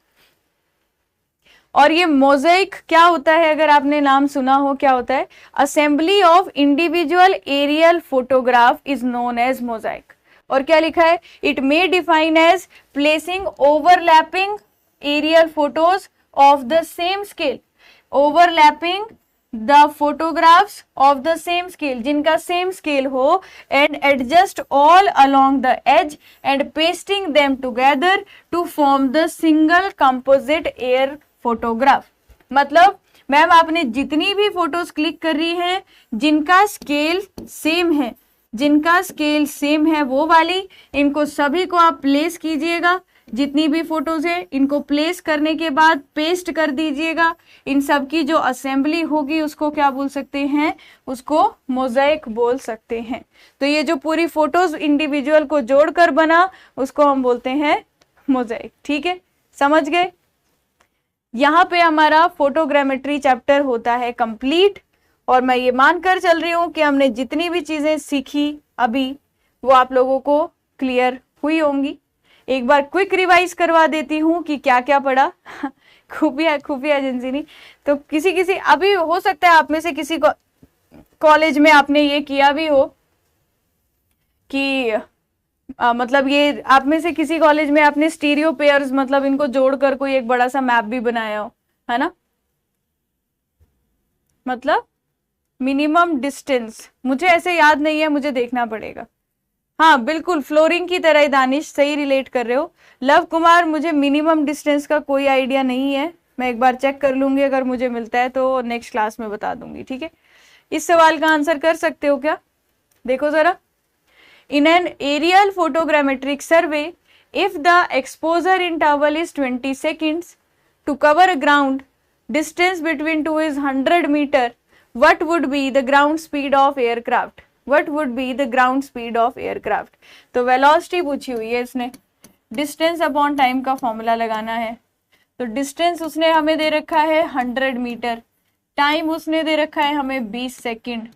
Speaker 1: और ये मोज़ेक क्या होता है, अगर आपने नाम सुना हो, क्या होता है, assembly of individual aerial photograph is known as mosaic. और क्या लिखा है, it may define as placing overlapping aerial photos of the same scale, overlapping the photographs of the same scale, जिनका सेम स्केल हो, and adjust all along the edge and pasting them together to form the single composite air photograph. मतलब ma'am आपने जितनी भी photos click कर रही है जिनका स्केल सेम है, जिनका स्केल सेम है वो वाली, इनको सभी को आप प्लेस कीजिएगा, जितनी भी फोटोज है इनको प्लेस करने के बाद पेस्ट कर दीजिएगा, इन सब की जो असेंबली होगी उसको क्या बोल सकते हैं, उसको मोज़ेक बोल सकते हैं। तो ये जो पूरी फोटोज इंडिविजुअल को जोड़कर बना उसको हम बोलते हैं मोज़ेक। ठीक है, समझ गए। यहाँ पे हमारा फोटोग्रामेट्री चैप्टर होता है कंप्लीट, और मैं ये मानकर चल रही हूँ कि हमने जितनी भी चीजें सीखी अभी वो आप लोगों को क्लियर हुई होंगी। एक बार क्विक रिवाइज करवा देती हूँ कि क्या क्या पढ़ा। खुफिया एजेंसी नहीं तो किसी अभी हो सकता है आप में से किसी को कॉलेज में आपने ये किया भी हो कि मतलब ये आप में से किसी कॉलेज में आपने स्टीरियो पेयर्स मतलब इनको जोड़कर कोई एक बड़ा सा मैप भी बनाया हो, है ना। मतलब मिनिमम डिस्टेंस मुझे ऐसे याद नहीं है, मुझे देखना पड़ेगा। हाँ बिल्कुल, फ्लोरिंग की तरह ही दानिश, सही रिलेट कर रहे हो। लव कुमार, मुझे मिनिमम डिस्टेंस का कोई आइडिया नहीं है, मैं एक बार चेक कर लूंगी, अगर मुझे मिलता है तो नेक्स्ट क्लास में बता दूंगी। ठीक है, इस सवाल का आंसर कर सकते हो क्या, देखो जरा। In an aerial photogrammetric survey, if the exposure interval is 20 seconds to cover a ground, distance between two is 100 meter, what would be the ground speed of aircraft? What would be the ground speed of aircraft? तो velocity पूछी हुई है इसने, distance upon time का formula लगाना है, तो distance उसने हमें दे रखा है 100 मीटर, टाइम उसने दे रखा है हमें 20 सेकेंड,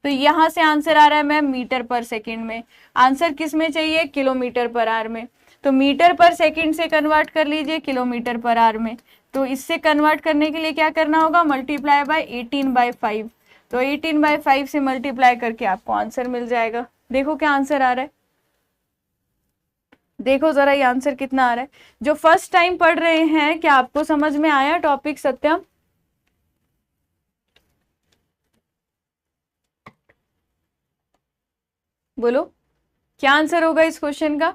Speaker 1: तो यहां से आंसर आ रहा है मैम मीटर पर सेकंड में। आंसर किस में चाहिए, किलोमीटर पर आवर में, तो मीटर पर सेकंड से कन्वर्ट कर लीजिए किलोमीटर पर आवर में। तो इससे कन्वर्ट करने के लिए क्या करना होगा, मल्टीप्लाई बाय 18/5, तो 18/5 से मल्टीप्लाई करके आपको आंसर मिल जाएगा। देखो क्या आंसर आ रहा है, देखो जरा ये आंसर कितना आ रहा है। जो फर्स्ट टाइम पढ़ रहे हैं, क्या आपको समझ में आया टॉपिक सत्यम? बोलो क्या आंसर होगा इस क्वेश्चन का?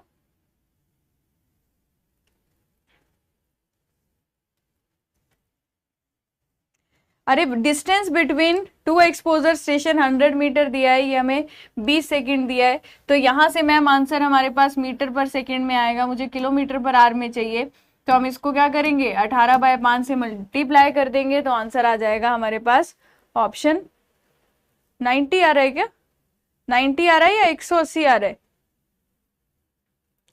Speaker 1: अरे distance between two exposure station 100 metre दिया है, ये हमें 20 सेकंड दिया है, तो यहाँ से मैम आंसर हमारे पास मीटर पर सेकंड में आएगा, मुझे किलोमीटर पर आवर में चाहिए, तो हम इसको क्या करेंगे 18/5 से मल्टीप्लाई कर देंगे, तो आंसर आ जाएगा हमारे पास ऑप्शन 90 आ रहा है क्या? 90 आ रहा है या 180 आ रहा है?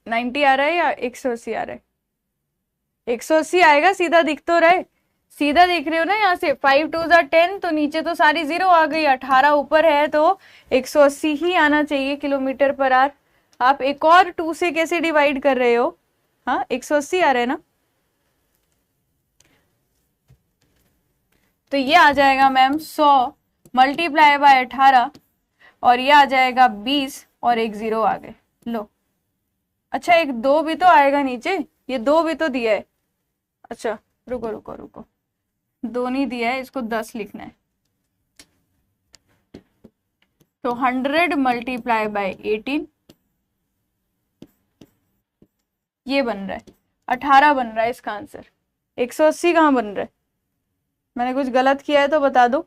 Speaker 1: 90 आ रहा है या 180 आ रहा है? 180 आएगा, सीधा दिख तो रहा है, सीधा देख रहे हो ना, यहाँ से 5 2 10, तो नीचे तो सारी जीरो आ गई, 18 ऊपर है तो 180 ही आना चाहिए किलोमीटर पर आवर। आप एक और 2 से कैसे डिवाइड कर रहे हो? हाँ 180 आ रहा है ना, तो ये आ जाएगा मैम 100 मल्टीप्लाई बाय 18 और ये आ जाएगा 20 और एक जीरो आ गए। लो अच्छा एक 2 भी तो आएगा नीचे, ये 2 भी तो दिया है। अच्छा रुको रुको रुको, 2 नहीं दिया है, इसको 10 लिखना है, तो 100 मल्टीप्लाई बाय 18 ये बन रहा है 18 बन रहा है इसका आंसर। 180 कहाँ बन रहा है? मैंने कुछ गलत किया है तो बता दो।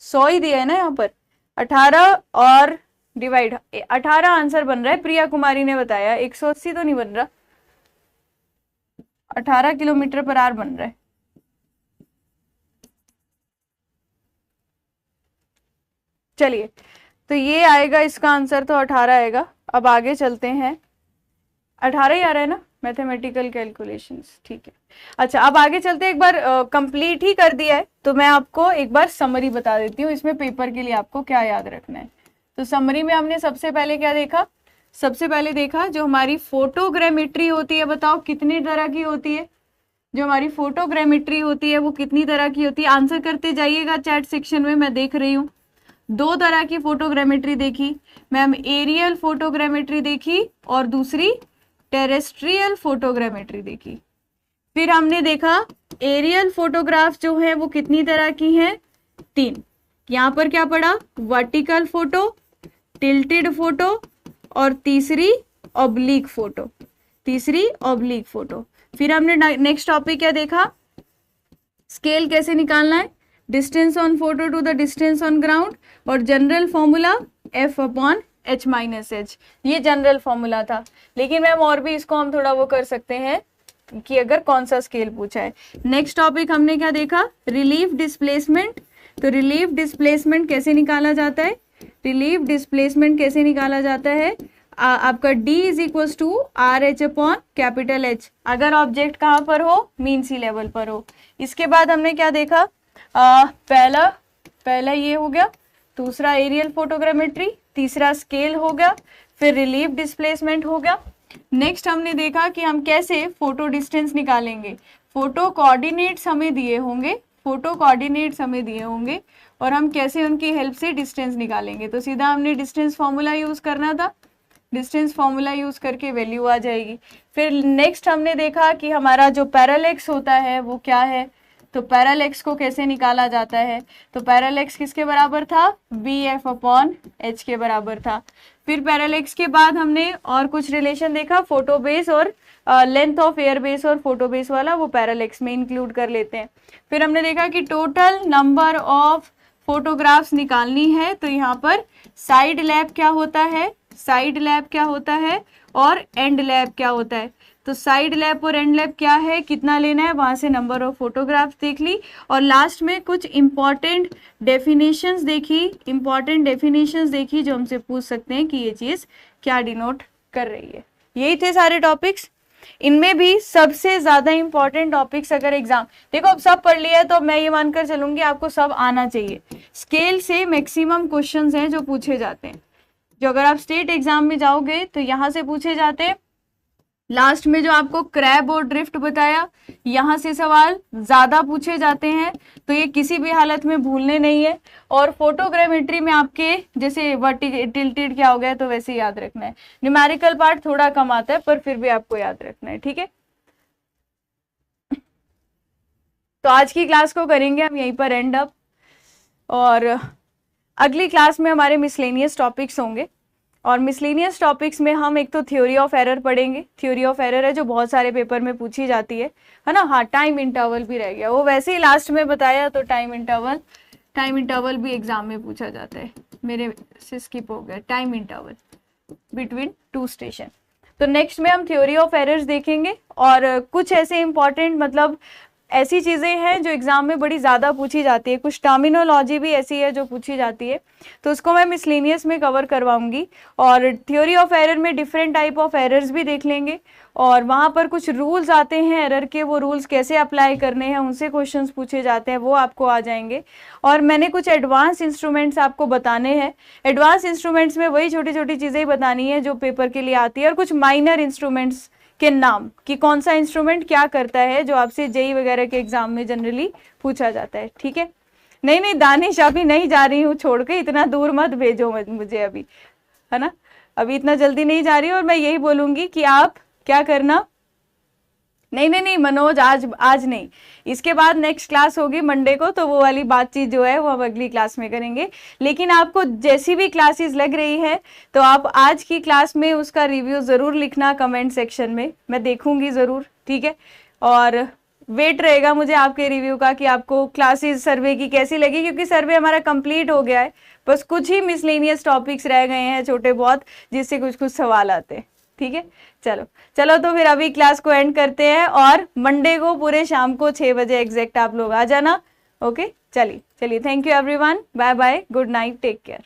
Speaker 1: 100 ही दिया है ना यहाँ पर, 18 और डिवाइड 18 आंसर बन रहा है, प्रिया कुमारी ने बताया। 180 तो नहीं बन रहा, 18 किलोमीटर पर आवर बन रहा है। चलिए तो ये आएगा इसका आंसर, तो 18 आएगा। अब आगे चलते हैं, 18 ही आ रहा है ना, मैथमेटिकल कैलकुलेशंस, ठीक है। अच्छा अब आगे चलते हैं, एक बार कंप्लीट ही कर दिया है तो मैं आपको एक बार समरी बता देती हूँ, इसमें पेपर के लिए आपको क्या याद रखना है। तो समरी में हमने सबसे पहले क्या देखा? सबसे पहले देखा जो हमारी फोटोग्रामेट्री होती है, बताओ कितनी तरह की होती है? जो हमारी फोटोग्रामेट्री होती है वो कितनी तरह की होती है? आंसर करते जाइएगा चैट सेक्शन में, मैं देख रही हूँ। 2 तरह की फोटोग्रामेट्री देखी मैम, एरियल फोटोग्रामेट्री देखी और दूसरी टेरेस्ट्रियल फोटोग्रामेट्री देखी। फिर हमने देखा एरियल फोटोग्राफ जो है वो कितनी तरह की है? 3। यहाँ पर क्या पढ़ा? वर्टिकल फोटो, टिल्टेड फोटो और तीसरी ऑब्लिक फोटो, तीसरी ऑब्लिक फोटो। फिर हमने नेक्स्ट टॉपिक क्या देखा? स्केल कैसे निकालना है, distance on photo to the distance on ground, और जनरल फॉर्मूला F/H-H, ये जनरल फॉर्मूला था। लेकिन मैम और भी इसको हम थोड़ा वो कर सकते हैं कि अगर कौन सा स्केल पूछा है। नेक्स्ट टॉपिक हमने क्या देखा? Relief displacement. तो रिलीफ डिस्प्लेसमेंट कैसे निकाला जाता है? रिलीफ डिस्प्लेसमेंट कैसे निकाला जाता है? आपका D = RH/H, अगर ऑब्जेक्ट कहाँ पर हो? मीन सी लेवल पर हो। इसके बाद हमने क्या देखा? पहला ये हो गया, दूसरा एरियल फोटोग्रामेट्री, तीसरा स्केल हो गया, फिर रिलीफ डिस्प्लेसमेंट हो गया। नेक्स्ट हमने देखा कि हम कैसे फोटो डिस्टेंस निकालेंगे। फोटो कोऑर्डिनेट्स हमें दिए होंगे, फोटो कोऑर्डिनेट्स हमें दिए होंगे और हम कैसे उनकी हेल्प से डिस्टेंस निकालेंगे। तो सीधा हमने डिस्टेंस फॉर्मूला यूज करना था, डिस्टेंस फॉर्मूला यूज करके वैल्यू आ जाएगी। फिर नेक्स्ट हमने देखा कि हमारा जो पैरेलैक्स होता है वो क्या है, तो पैरेलैक्स को कैसे निकाला जाता है। तो पैरेलैक्स किसके बराबर था? BF/H के बराबर था। फिर पैरेलैक्स के बाद हमने और कुछ रिलेशन देखा, फोटो बेस और लेंथ ऑफ एयर बेस और फोटो बेस वाला, वो पैरेलैक्स में इंक्लूड कर लेते हैं। फिर हमने देखा कि टोटल नंबर ऑफ फोटोग्राफ्स निकालनी है, तो यहाँ पर साइड लैब क्या होता है, साइड लैब क्या होता है और एंड लैब क्या होता है। तो साइड लैब और एंड लैब क्या है, कितना लेना है, वहां से नंबर ऑफ फोटोग्राफ्स देख ली। और लास्ट में कुछ इंपॉर्टेंट डेफिनेशंस देखी, इंपॉर्टेंट डेफिनेशंस देखी जो हमसे पूछ सकते हैं कि ये चीज क्या डिनोट कर रही है। यही थे सारे टॉपिक्स। इनमें भी सबसे ज्यादा इंपॉर्टेंट टॉपिक्स अगर एग्जाम, देखो अब सब पढ़ लिया है तो मैं ये मानकर चलूंगी आपको सब आना चाहिए। स्केल से मैक्सिमम क्वेश्चंस हैं जो पूछे जाते हैं, जो अगर आप स्टेट एग्जाम में जाओगे तो यहाँ से पूछे जाते हैं। लास्ट में जो आपको क्रैब और ड्रिफ्ट बताया, यहाँ से सवाल ज्यादा पूछे जाते हैं, तो ये किसी भी हालत में भूलने नहीं है। और फोटोग्रामेट्री में आपके जैसे टिल्टेड क्या हो गया तो वैसे ही याद रखना है। न्यूमेरिकल पार्ट थोड़ा कम आता है पर फिर भी आपको याद रखना है, ठीक है। तो आज की क्लास को करेंगे हम यहीं पर एंड अप, और अगली क्लास में हमारे मिसलेनियस टॉपिक्स होंगे। और मिसलेनियस टॉपिक्स में हम एक तो थ्योरी ऑफ एरर पढ़ेंगे। थ्योरी ऑफ एरर है जो बहुत सारे पेपर में पूछी जाती है ना। हाँ, टाइम इंटरवल भी रह गया, वो वैसे ही लास्ट में बताया, तो टाइम इंटरवल भी एग्जाम में पूछा जाता है, मेरे से स्किप हो गया। Time interval between two station. तो नेक्स्ट में हम थ्योरी ऑफ एरर्स देखेंगे, और कुछ ऐसे इंपॉर्टेंट मतलब ऐसी चीजें हैं जो एग्जाम में बड़ी ज्यादा पूछी जाती है, कुछ टर्मिनोलॉजी भी ऐसी है जो पूछी जाती है, तो उसको मैं मिसलेनियस में कवर करवाऊंगी। और थ्योरी ऑफ एरर में डिफरेंट टाइप ऑफ एरर्स भी देख लेंगे, और वहाँ पर कुछ रूल्स आते हैं एरर के, वो रूल्स कैसे अप्लाई करने हैं, उनसे क्वेश्चंस पूछे जाते हैं, वो आपको आ जाएंगे। और मैंने कुछ एडवांस इंस्ट्रूमेंट्स आपको बताने हैं। एडवांस इंस्ट्रूमेंट्स में वही छोटी छोटी चीज़ें बतानी है जो पेपर के लिए आती है, और कुछ माइनर इंस्ट्रूमेंट्स के नाम कि कौन सा इंस्ट्रूमेंट क्या करता है, जो आपसे जेई वगैरह के एग्जाम में जनरली पूछा जाता है, ठीक है। नहीं दानिश, अभी नहीं जा रही हूँ छोड़ के, इतना दूर मत भेजो मुझे अभी, है ना। अभी इतना जल्दी नहीं जा रही हूँ, और मैं यही बोलूंगी कि आप क्या करना। नहीं मनोज, आज नहीं, इसके बाद नेक्स्ट क्लास होगी मंडे को, तो वो वाली बातचीत जो है वो हम अगली क्लास में करेंगे। लेकिन आपको जैसी भी क्लासेस लग रही है, तो आप आज की क्लास में उसका रिव्यू जरूर लिखना कमेंट सेक्शन में, मैं देखूंगी जरूर, ठीक है। और वेट रहेगा मुझे आपके रिव्यू का कि आपको क्लासेस सर्वे की कैसी लगी, क्योंकि सर्वे हमारा कंप्लीट हो गया है, बस कुछ ही मिसलेनियस टॉपिक्स रह गए हैं छोटे बहुत, जिससे कुछ सवाल आते हैं, ठीक है। चलो तो फिर अभी क्लास को एंड करते हैं, और मंडे को पूरे शाम को 6 बजे एग्जैक्ट आप लोग आ जाना। ओके, चलिए thank you everyone, bye bye, good night, take care.